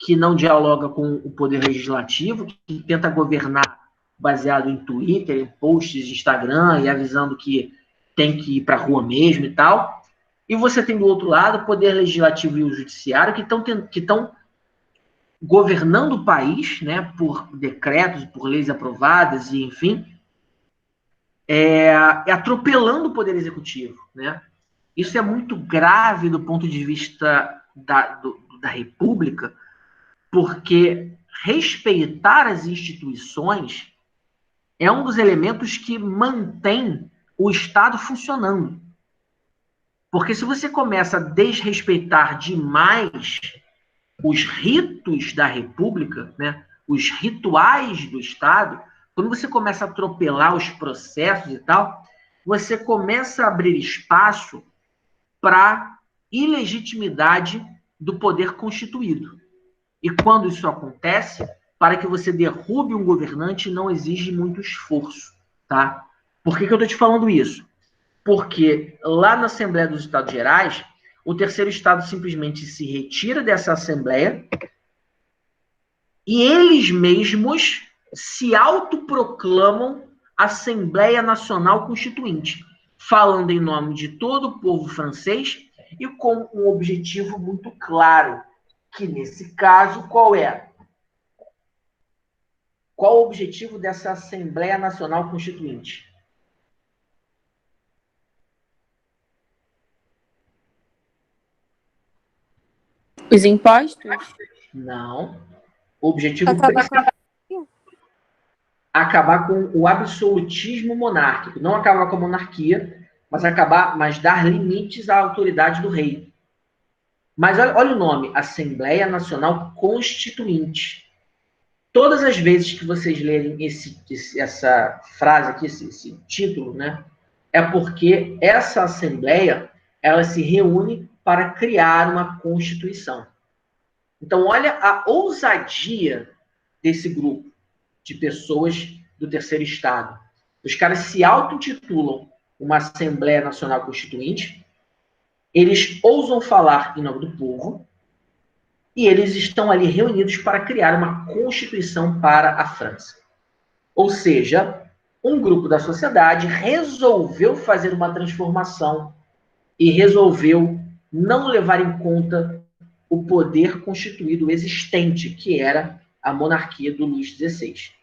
que não dialoga com o poder legislativo, que tenta governar baseado em Twitter, em posts de Instagram e avisando que tem que ir para a rua mesmo e tal. E você tem do outro lado o poder legislativo e o judiciário que estão governando o país, né, por decretos, por leis aprovadas e, enfim, atropelando o poder executivo, né? Isso é muito grave do ponto de vista da República, porque respeitar as instituições é um dos elementos que mantém o Estado funcionando. Porque se você começa a desrespeitar demais os ritos da República, né, os rituais do Estado, quando você começa a atropelar os processos e tal, você começa a abrir espaço para ilegitimidade do poder constituído. E quando isso acontece, para que você derrube um governante, não exige muito esforço, tá? Por que eu estou te falando isso? Porque lá na Assembleia dos Estados Gerais, o terceiro Estado simplesmente se retira dessa Assembleia e eles mesmos se autoproclamam Assembleia Nacional Constituinte, falando em nome de todo o povo francês e com um objetivo muito claro, que nesse caso, qual é? Qual o objetivo dessa Assembleia Nacional Constituinte? Os impostos? Não. O objetivo Acabar com acabar com o absolutismo monárquico. Não acabar com a monarquia, mas dar limites à autoridade do rei. Mas olha o nome, Assembleia Nacional Constituinte. Todas as vezes que vocês lerem essa frase aqui, esse título, né, é porque essa Assembleia ela se reúne para criar uma Constituição. Então, olha a ousadia desse grupo de pessoas do terceiro Estado. Os caras se auto-intitulam uma Assembleia Nacional Constituinte, eles ousam falar em nome do povo, e eles estão ali reunidos para criar uma Constituição para a França. Ou seja, um grupo da sociedade resolveu fazer uma transformação e resolveu não levar em conta o poder constituído existente, que era a monarquia do Luís XVI.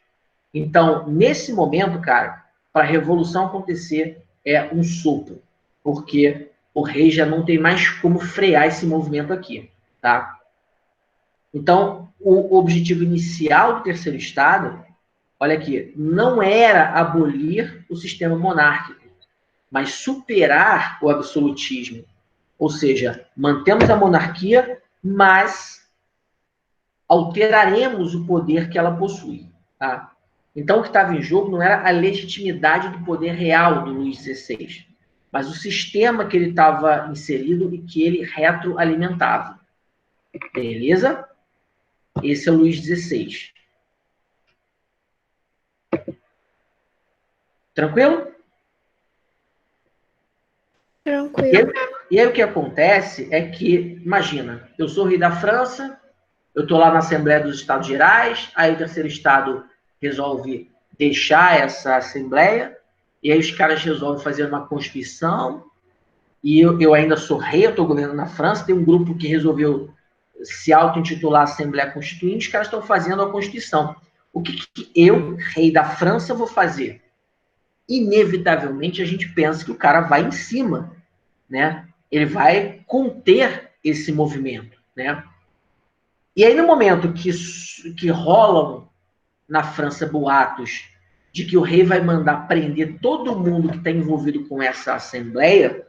Então, nesse momento, cara, para a revolução acontecer, é um sopro, porque o rei já não tem mais como frear esse movimento aqui, tá? Então, o objetivo inicial do terceiro Estado, olha aqui, não era abolir o sistema monárquico, mas superar o absolutismo. Ou seja, mantemos a monarquia, mas alteraremos o poder que ela possui. Tá? Então, o que estava em jogo não era a legitimidade do poder real do Luís XVI, mas o sistema que ele estava inserido e que ele retroalimentava. Beleza? Esse é o Luís XVI. Tranquilo? tranquilo. E aí o que acontece é que, imagina, eu sou rei da França, eu estou lá na Assembleia dos Estados Gerais, aí o terceiro Estado resolve deixar essa Assembleia, e aí os caras resolvem fazer uma Constituição, e eu ainda sou rei, eu estou governando na França, tem um grupo que resolveu se auto-intitular Assembleia Constituinte, os caras estão fazendo a Constituição. O que eu, rei da França, vou fazer? Inevitavelmente a gente pensa que o cara vai em cima, né? Ele vai conter esse movimento, né? E aí no momento que rolam na França boatos de que o rei vai mandar prender todo mundo que está envolvido com essa assembleia,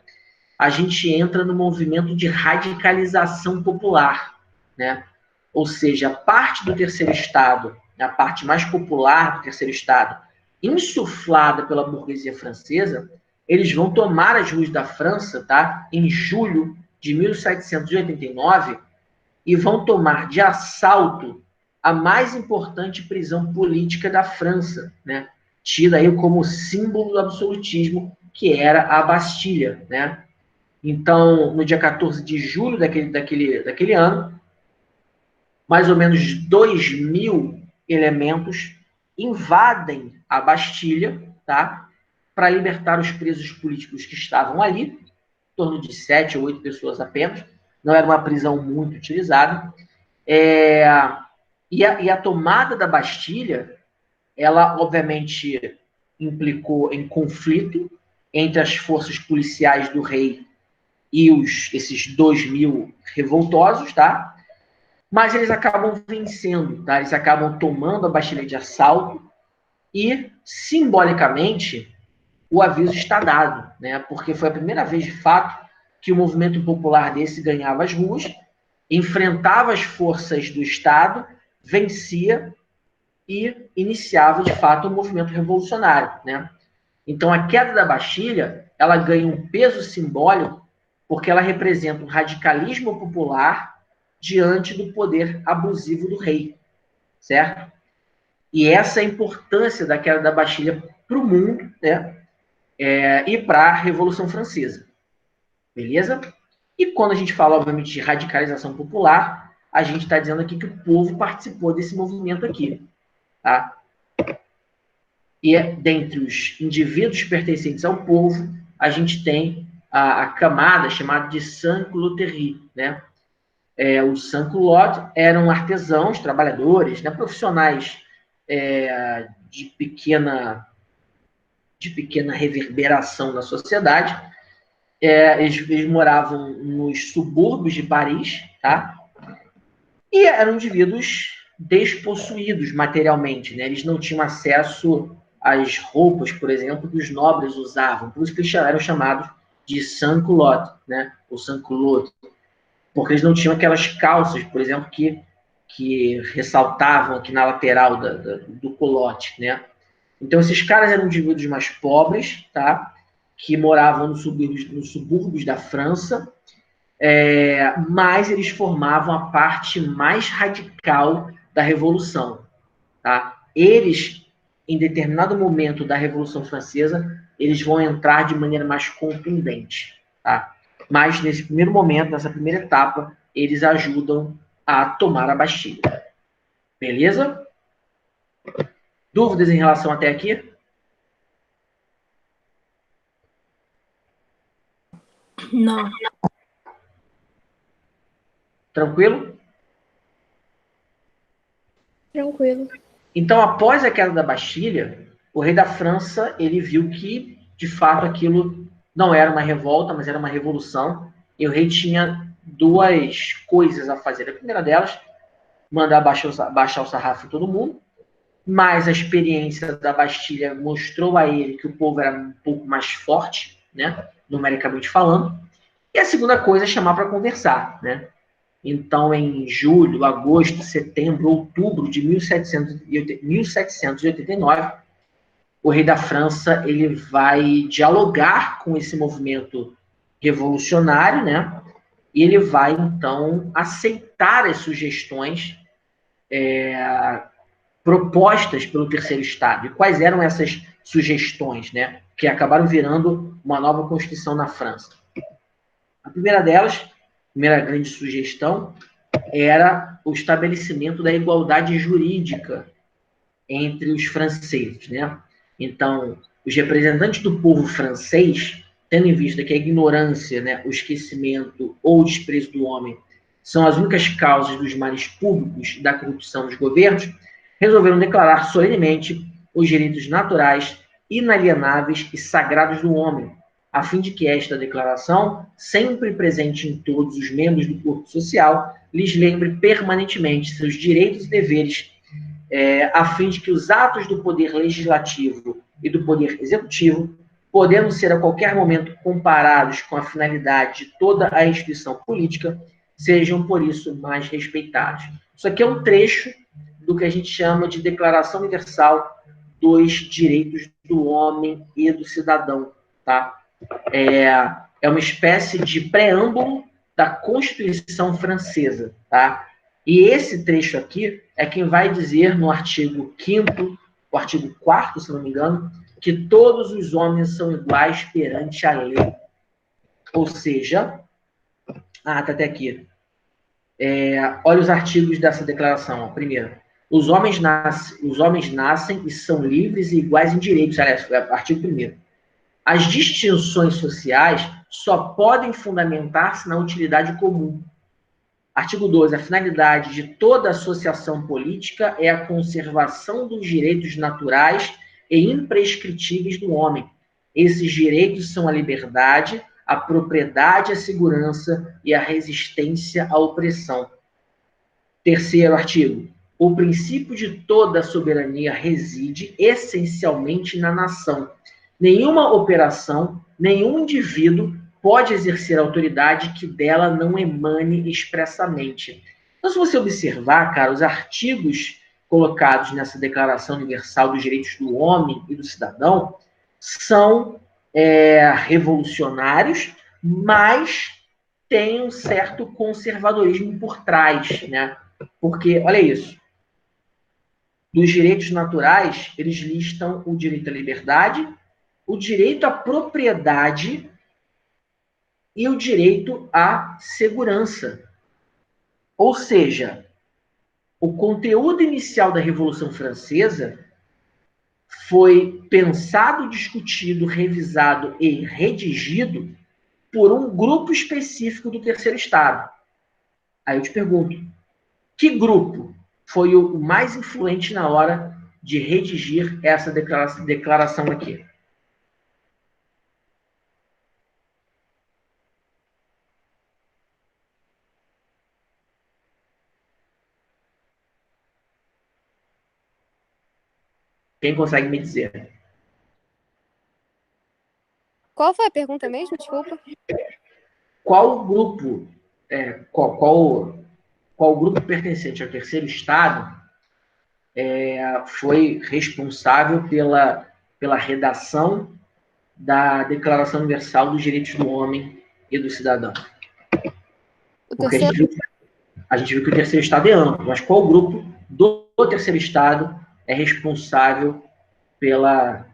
a gente entra no movimento de radicalização popular, né? Ou seja, a parte do terceiro Estado, a parte mais popular do terceiro Estado, insuflada pela burguesia francesa, eles vão tomar as ruas da França, tá? Em julho de 1789, e vão tomar de assalto a mais importante prisão política da França, né? Tida aí como símbolo do absolutismo, que era a Bastilha, né? Então, no dia 14 de julho daquele ano, mais ou menos 2.000 elementos invadem a Bastilha, tá? Para libertar os presos políticos que estavam ali, em torno de 7 ou 8 pessoas apenas, não era uma prisão muito utilizada. E a tomada da Bastilha, ela obviamente implicou em conflito entre as forças policiais do rei e esses 2.000 revoltosos, tá? Mas eles acabam vencendo, tá? Eles acabam tomando a Bastilha de assalto e, simbolicamente, o aviso está dado, né? Porque foi a primeira vez, de fato, que o movimento popular desse ganhava as ruas, enfrentava as forças do Estado, vencia e iniciava, de fato, um movimento revolucionário, né? Então, a queda da Bastilha, ela ganha um peso simbólico porque ela representa um radicalismo popular diante do poder abusivo do rei, certo? E essa é a importância da queda da Bastilha para o mundo, né? E para a Revolução Francesa, beleza? E quando a gente fala, obviamente, de radicalização popular, a gente está dizendo aqui que o povo participou desse movimento aqui, tá? E dentre os indivíduos pertencentes ao povo, a gente tem a camada chamada de sans-culottes, né? Os sans-culottes eram artesãos, trabalhadores, né? Profissionais de pequena reverberação na sociedade. Eles moravam nos subúrbios de Paris, tá? E eram indivíduos despossuídos materialmente, né? Eles não tinham acesso às roupas, por exemplo, que os nobres usavam. Por isso que eles eram chamados de sans-culottes, né? Ou sans-culottes. Porque eles não tinham aquelas calças, por exemplo, que ressaltavam aqui na lateral do colote, né? Então, esses caras eram indivíduos mais pobres, tá? Que moravam nos subúrbios da França, mas eles formavam a parte mais radical da Revolução, tá? Eles, em determinado momento da Revolução Francesa, eles vão entrar de maneira mais contundente, tá? Mas, nesse primeiro momento, nessa primeira etapa, eles ajudam a tomar a Bastilha. Beleza? Dúvidas em relação até aqui? Não. Tranquilo? Tranquilo. Então, após a queda da Bastilha, o rei da França, ele viu que, de fato, aquilo não era uma revolta, mas era uma revolução. E o rei tinha duas coisas a fazer. A primeira delas, mandar baixar o sarrafo em todo mundo. Mas a experiência da Bastilha mostrou a ele que o povo era um pouco mais forte, né? Numericamente falando. E a segunda coisa é chamar para conversar, né? Então, em julho, agosto, setembro, outubro de 1789, o rei da França ele vai dialogar com esse movimento revolucionário, né? E ele vai, então, aceitar as sugestões propostas pelo Terceiro Estado. E quais eram essas sugestões, né? Que acabaram virando uma nova Constituição na França. A primeira delas, a primeira grande sugestão, era o estabelecimento da igualdade jurídica entre os franceses, né? Então, os representantes do povo francês, tendo em vista que a ignorância, né, o esquecimento ou o desprezo do homem são as únicas causas dos males públicos e da corrupção dos governos, resolveram declarar solenemente os direitos naturais, inalienáveis e sagrados do homem, a fim de que esta declaração, sempre presente em todos os membros do corpo social, lhes lembre permanentemente seus direitos e deveres, a fim de que os atos do poder legislativo e do poder executivo, podendo ser a qualquer momento comparados com a finalidade de toda a instituição política, sejam por isso mais respeitados. Isso aqui é um trecho do que a gente chama de Declaração Universal dos Direitos do Homem e do Cidadão, tá? É uma espécie de preâmbulo da Constituição Francesa, tá? E esse trecho aqui é quem vai dizer no artigo 5º, o artigo 4º, se não me engano, que todos os homens são iguais perante a lei. Ou seja, tá até aqui. Olha os artigos dessa declaração. Ó. Primeiro, os homens nascem e são livres e iguais em direitos. Aliás, artigo 1º. As distinções sociais só podem fundamentar-se na utilidade comum. Artigo 12. A finalidade de toda associação política é a conservação dos direitos naturais e imprescritíveis do homem. Esses direitos são a liberdade, a propriedade, a segurança e a resistência à opressão. Terceiro artigo. O princípio de toda soberania reside essencialmente na nação. Nenhuma operação, nenhum indivíduo pode exercer autoridade que dela não emane expressamente. Então, se você observar, cara, os artigos colocados nessa Declaração Universal dos Direitos do Homem e do Cidadão são revolucionários, mas tem um certo conservadorismo por trás, né? Porque, olha isso, dos direitos naturais, eles listam o direito à liberdade, o direito à propriedade e o direito à segurança. Ou seja, o conteúdo inicial da Revolução Francesa foi pensado, discutido, revisado e redigido por um grupo específico do terceiro Estado. Aí eu te pergunto, que grupo foi o mais influente na hora de redigir essa declaração aqui? Quem consegue me dizer? Qual foi a pergunta mesmo? Desculpa. Qual grupo, qual grupo pertencente ao terceiro Estado foi responsável pela redação da Declaração Universal dos Direitos do Homem e do Cidadão? Porque a gente viu que o terceiro Estado é amplo, mas qual grupo do terceiro Estado é responsável pela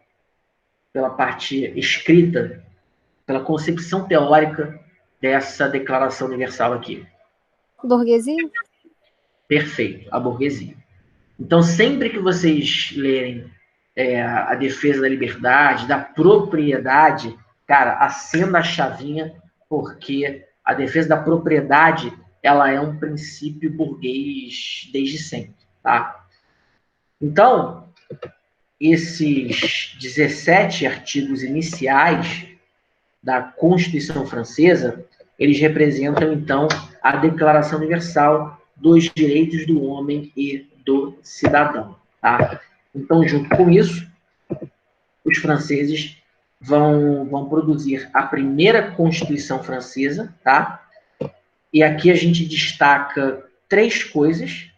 parte escrita, pela concepção teórica dessa Declaração Universal aqui? Burguesia? Perfeito, a burguesia. Então, sempre que vocês lerem a defesa da liberdade, da propriedade, cara, acenda a chavinha, porque a defesa da propriedade, ela é um princípio burguês desde sempre, tá? Então, esses 17 artigos iniciais da Constituição Francesa, eles representam, então, a Declaração Universal dos Direitos do Homem e do Cidadão, tá? Então, junto com isso, os franceses vão produzir a primeira Constituição Francesa, tá? E aqui a gente destaca 3 coisas.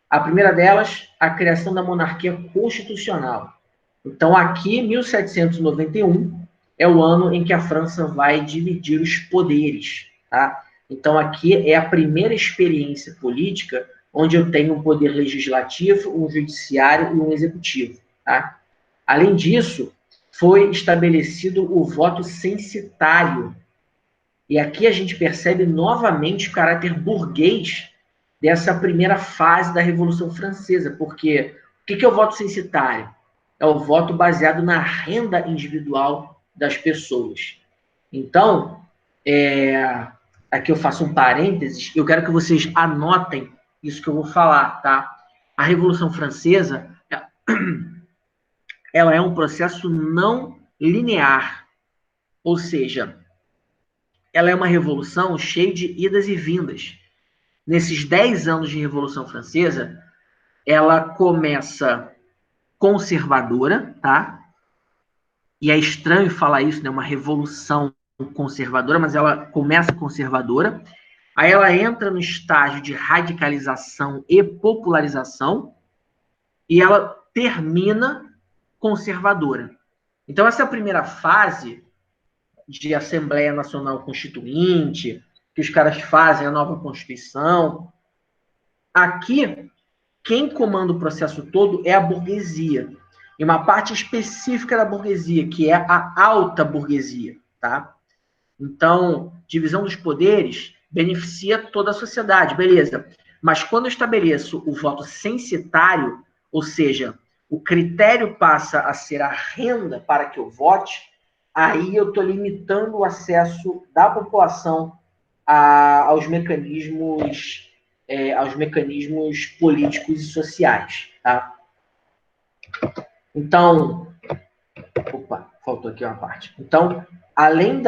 A primeira delas, a criação da monarquia constitucional. Então, aqui, 1791, é o ano em que a França vai dividir os poderes, tá? Então, aqui é a primeira experiência política onde eu tenho um poder legislativo, um judiciário e um executivo, tá? Além disso, foi estabelecido o voto censitário. E aqui a gente percebe novamente o caráter burguês dessa primeira fase da Revolução Francesa, porque o que é o voto censitário? É o voto baseado na renda individual das pessoas. Então, aqui eu faço um parênteses, eu quero que vocês anotem isso que eu vou falar, tá? A Revolução Francesa, ela é um processo não linear, ou seja, ela é uma revolução cheia de idas e vindas. Nesses 10 anos de Revolução Francesa, ela começa conservadora, tá? E é estranho falar isso, né? Uma revolução conservadora, mas ela começa conservadora. Aí ela entra no estágio de radicalização e popularização e ela termina conservadora. Então, essa primeira fase de Assembleia Nacional Constituinte, que os caras fazem a nova Constituição, aqui, quem comanda o processo todo é a burguesia. E uma parte específica da burguesia, que é a alta burguesia, tá? Então, divisão dos poderes beneficia toda a sociedade, beleza. Mas quando eu estabeleço o voto censitário, ou seja, o critério passa a ser a renda para que eu vote, aí eu estou limitando o acesso da população aos mecanismos políticos e sociais, tá? Então, faltou aqui uma parte. Então, além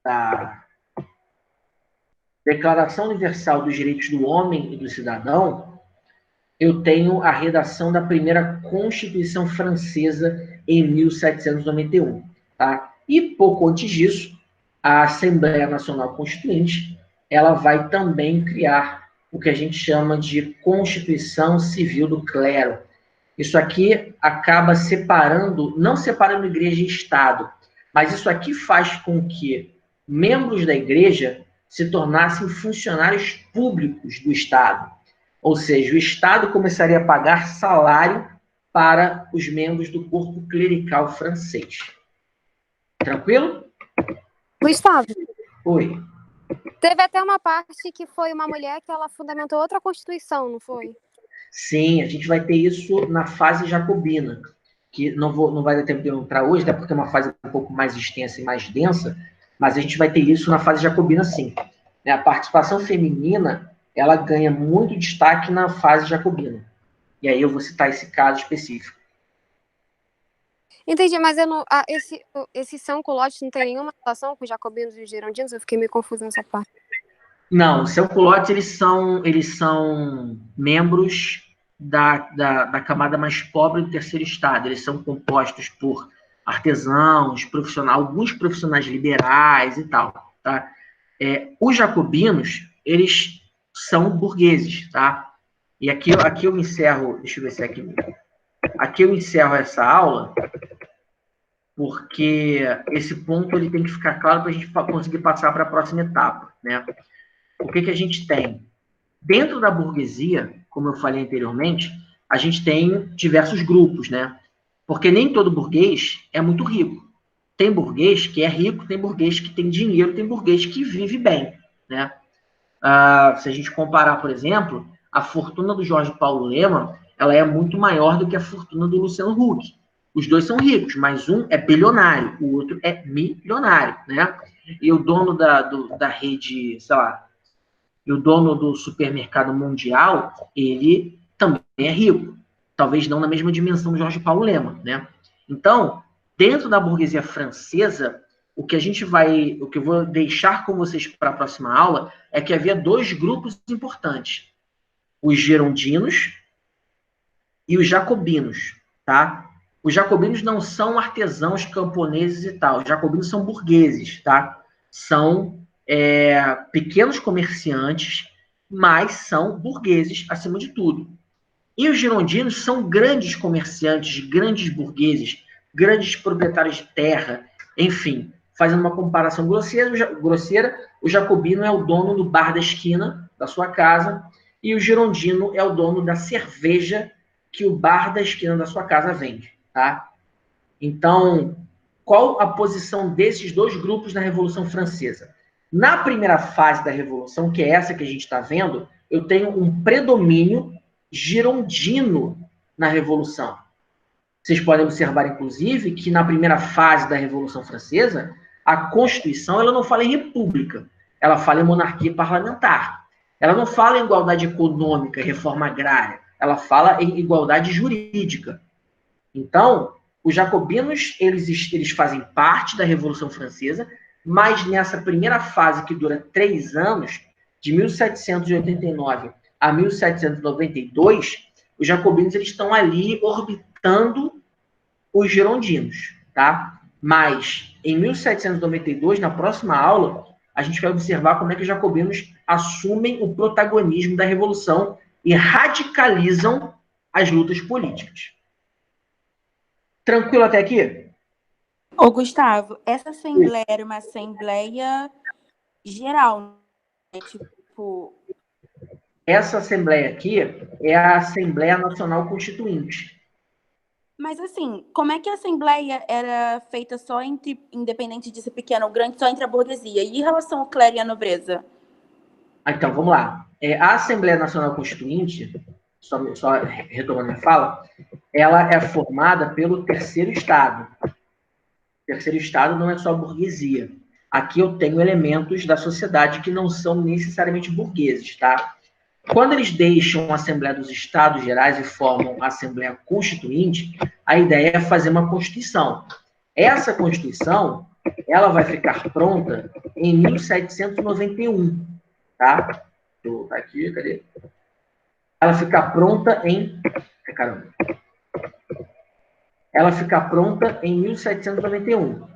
da Declaração Universal dos Direitos do Homem e do Cidadão, eu tenho a redação da primeira Constituição Francesa em 1791. Tá? E pouco antes disso, a Assembleia Nacional Constituinte, ela vai também criar o que a gente chama de Constituição Civil do Clero. Isso aqui acaba separando, não separando igreja e Estado, mas isso aqui faz com que membros da igreja se tornassem funcionários públicos do Estado. Ou seja, o Estado começaria a pagar salário para os membros do corpo clerical francês. Tranquilo? Gustavo, Oi. teve até uma parte que foi uma mulher que ela fundamentou outra Constituição, não foi? Sim, a gente vai ter isso na fase jacobina, que não vai dar tempo de eu entrar hoje, até porque é uma fase um pouco mais extensa e mais densa, mas a gente vai ter isso na fase jacobina, sim. A participação feminina, ela ganha muito destaque na fase jacobina. E aí eu vou citar esse caso específico. Entendi, mas eu não, esse São Culote não tem nenhuma relação com os jacobinos e os girondinos? Eu fiquei meio confusa nessa parte. Não, São Culote, eles são membros da camada mais pobre do terceiro estado. Eles são compostos por artesãos, alguns profissionais liberais e tal. Tá? Os jacobinos, eles são burgueses, tá? E aqui eu encerro, deixa eu ver se é aqui. Aqui eu encerro essa aula, porque esse ponto ele tem que ficar claro para a gente conseguir passar para a próxima etapa, né? O que a gente tem? Dentro da burguesia, como eu falei anteriormente, a gente tem diversos grupos, né? Porque nem todo burguês é muito rico. Tem burguês que é rico, tem burguês que tem dinheiro, tem burguês que vive bem, né? Se a gente comparar, por exemplo, a fortuna do Jorge Paulo Lemann, ela é muito maior do que a fortuna do Luciano Huck. Os dois são ricos, mas um é bilionário, o outro é milionário, né? E o dono da rede, sei lá, e o dono do supermercado mundial, ele também é rico. Talvez não na mesma dimensão do Jorge Paulo Lemann, né? Então, dentro da burguesia francesa, o que eu vou deixar com vocês para a próxima aula é que havia dois grupos importantes: os girondinos e os jacobinos, tá? Os jacobinos não são artesãos, camponeses e tal. Os jacobinos são burgueses, tá? São pequenos comerciantes, mas são burgueses acima de tudo. E os girondinos são grandes comerciantes, grandes burgueses, grandes proprietários de terra, enfim. Fazendo uma comparação grosseira, o jacobino é o dono do bar da esquina da sua casa e o girondino é o dono da cerveja que o bar da esquina da sua casa vende, tá? Então, qual a posição desses dois grupos na Revolução Francesa? Na primeira fase da Revolução, que é essa que a gente está vendo, eu tenho um predomínio girondino na Revolução. Vocês podem observar, inclusive, que na primeira fase da Revolução Francesa, a Constituição ela não fala em república, ela fala em monarquia parlamentar. Ela não fala em igualdade econômica, reforma agrária, ela fala em igualdade jurídica. Então, os jacobinos, eles fazem parte da Revolução Francesa, mas nessa primeira fase, que dura 3 anos, de 1789 a 1792, os jacobinos eles estão ali orbitando os girondinos, tá? Mas, em 1792, na próxima aula, a gente vai observar como é que os jacobinos assumem o protagonismo da Revolução e radicalizam as lutas políticas. Tranquilo até aqui? Ô, Gustavo, essa assembleia era uma assembleia geral, né? Tipo... Essa assembleia aqui é a Assembleia Nacional Constituinte. Mas, assim, como é que a assembleia era feita só independente de ser pequena ou grande, só entre a burguesia? E em relação ao clero e à nobreza? Então, vamos lá. A Assembleia Nacional Constituinte, só retomando minha fala, ela é formada pelo terceiro Estado. O terceiro Estado não é só a burguesia. Aqui eu tenho elementos da sociedade que não são necessariamente burgueses, tá? Quando eles deixam a Assembleia dos Estados Gerais e formam a Assembleia Constituinte, a ideia é fazer uma Constituição. Essa Constituição, ela vai ficar pronta em 1791, tá? Deixa eu voltar aqui, cadê? Ela ficar pronta em... Caramba. Ela ficar pronta em 1791.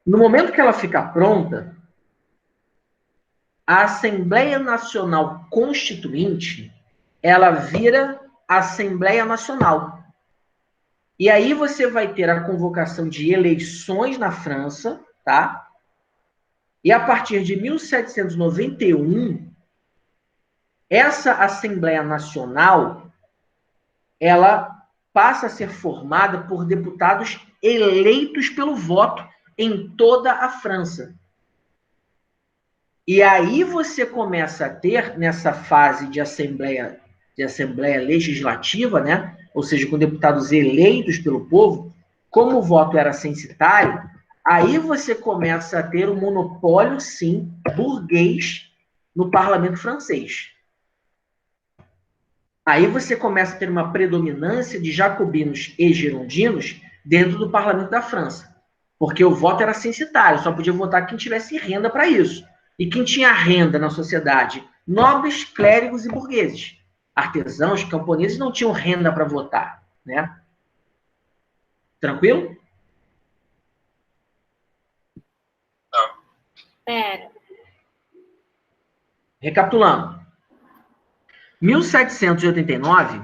No momento que ela ficar pronta, a Assembleia Nacional Constituinte, ela vira Assembleia Nacional. E aí você vai ter a convocação de eleições na França, tá? E a partir de 1791, essa Assembleia Nacional, ela passa a ser formada por deputados eleitos pelo voto em toda a França. E aí você começa a ter, nessa fase de assembleia legislativa, né? Ou seja, com deputados eleitos pelo povo, como o voto era censitário, aí você começa a ter um monopólio, sim, burguês no parlamento francês. Aí você começa a ter uma predominância de jacobinos e girondinos dentro do parlamento da França. Porque o voto era censitário, só podia votar quem tivesse renda para isso. E quem tinha renda na sociedade? Nobres, clérigos e burgueses. Artesãos, camponeses não tinham renda para votar, né? Tranquilo? Pera. Recapitulando. 1789,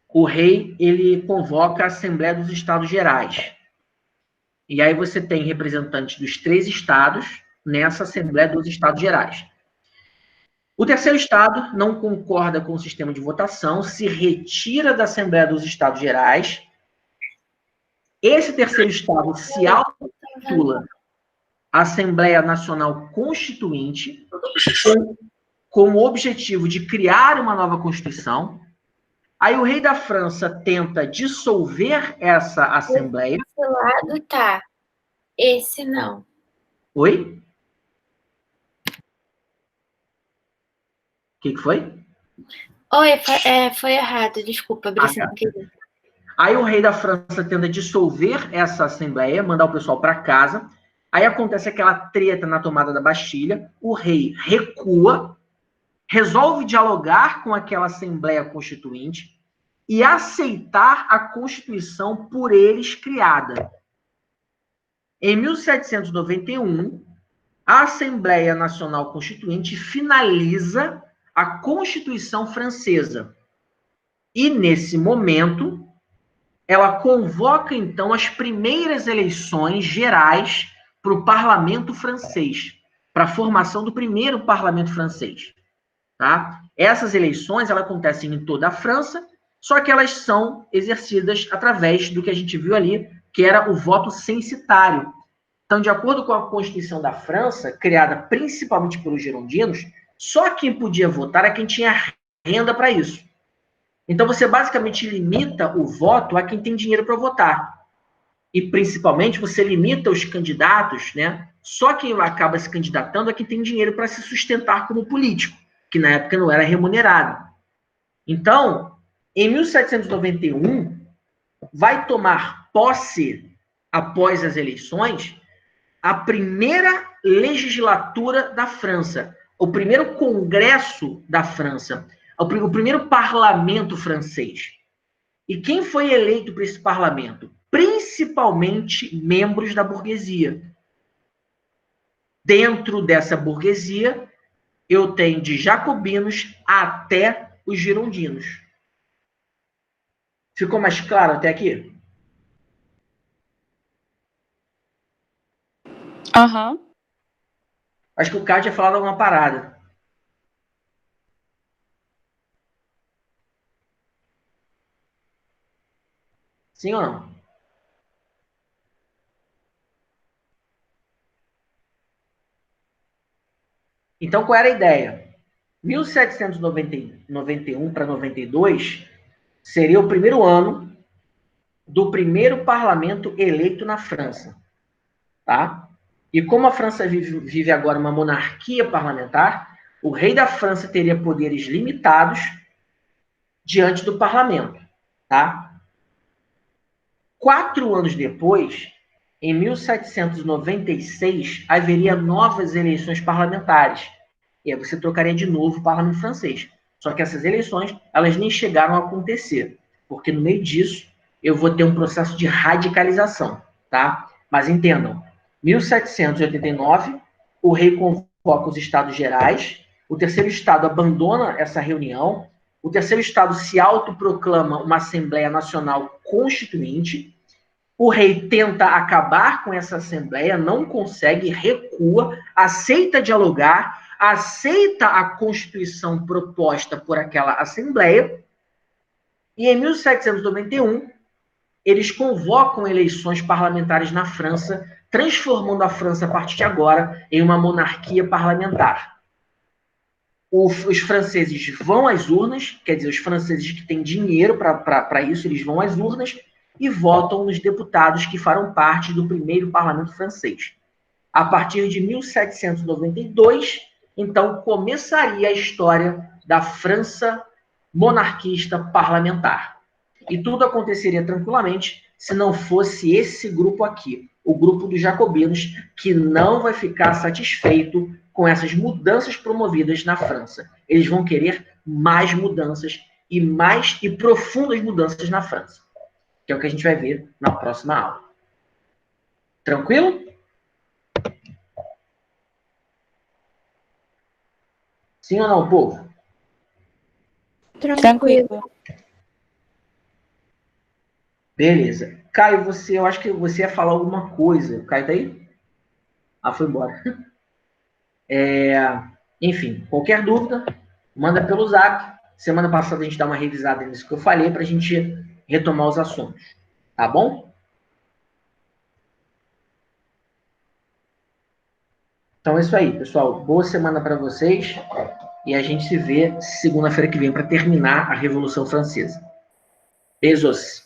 o rei ele convoca a Assembleia dos Estados Gerais. E aí você tem representantes dos 3 estados nessa Assembleia dos Estados Gerais. O terceiro estado não concorda com o sistema de votação, se retira da Assembleia dos Estados Gerais. Esse terceiro estado se auto-intitula Assembleia Nacional Constituinte, com o objetivo de criar uma nova Constituição. Aí o rei da França tenta dissolver essa Assembleia. Esse lado tá. Esse não. Oi? O que foi? Oi, foi errado. Desculpa, Brice, não queria. Aí o rei da França tenta dissolver essa Assembleia, mandar o pessoal para casa. Aí acontece aquela treta na tomada da Bastilha. O rei recua, resolve dialogar com aquela Assembleia Constituinte e aceitar a Constituição por eles criada. Em 1791, a Assembleia Nacional Constituinte finaliza a Constituição Francesa. E, nesse momento, ela convoca, então, as primeiras eleições gerais para o parlamento francês, para a formação do primeiro parlamento francês. Tá? Essas eleições elas acontecem em toda a França, só que elas são exercidas através do que a gente viu ali, que era o voto censitário. Então, de acordo com a Constituição da França, criada principalmente pelos girondinos, só quem podia votar é quem tinha renda para isso. Então, você basicamente limita o voto a quem tem dinheiro para votar. E, principalmente, você limita os candidatos, né? Só quem acaba se candidatando é quem tem dinheiro para se sustentar como político, que na época não era remunerado. Então, em 1791, vai tomar posse, após as eleições, a primeira legislatura da França, o primeiro congresso da França, o primeiro parlamento francês. E quem foi eleito para esse parlamento? Principalmente membros da burguesia. Dentro dessa burguesia, eu tenho de jacobinos até os girondinos. Ficou mais claro até aqui? Aham. Acho que o Cádio tinha falado alguma parada. Sim ou não? Então, qual era a ideia? 1791 para 92 seria o primeiro ano do primeiro parlamento eleito na França. Tá? E como a França vive agora uma monarquia parlamentar, o rei da França teria poderes limitados diante do parlamento. Tá? 4 anos depois, em 1796 haveria novas eleições parlamentares. E aí você trocaria de novo o parlamento francês. Só que essas eleições, elas nem chegaram a acontecer, porque no meio disso eu vou ter um processo de radicalização, tá? Mas entendam, 1789, o rei convoca os Estados Gerais, o terceiro estado abandona essa reunião, o terceiro estado se autoproclama uma Assembleia Nacional Constituinte, o rei tenta acabar com essa Assembleia, não consegue, recua, aceita dialogar, aceita a Constituição proposta por aquela Assembleia, e em 1791, eles convocam eleições parlamentares na França, transformando a França, a partir de agora, em uma monarquia parlamentar. Os franceses vão às urnas, quer dizer, os franceses que têm dinheiro para isso, eles vão às urnas e votam nos deputados que farão parte do primeiro parlamento francês. A partir de 1792, então, começaria a história da França monarquista parlamentar. E tudo aconteceria tranquilamente se não fosse esse grupo aqui, o grupo dos jacobinos, que não vai ficar satisfeito com essas mudanças promovidas na França. Eles vão querer mais mudanças e profundas mudanças na França, que é o que a gente vai ver na próxima aula. Tranquilo? Sim ou não, povo? Tranquilo. Beleza. Caio, eu acho que você ia falar alguma coisa. Caio tá aí? Ah, foi embora. Enfim, qualquer dúvida, manda pelo zap. Semana passada a gente dá uma revisada nisso que eu falei para a gente retomar os assuntos. Tá bom? Então é isso aí, pessoal. Boa semana para vocês. E a gente se vê segunda-feira que vem para terminar a Revolução Francesa. Beijos!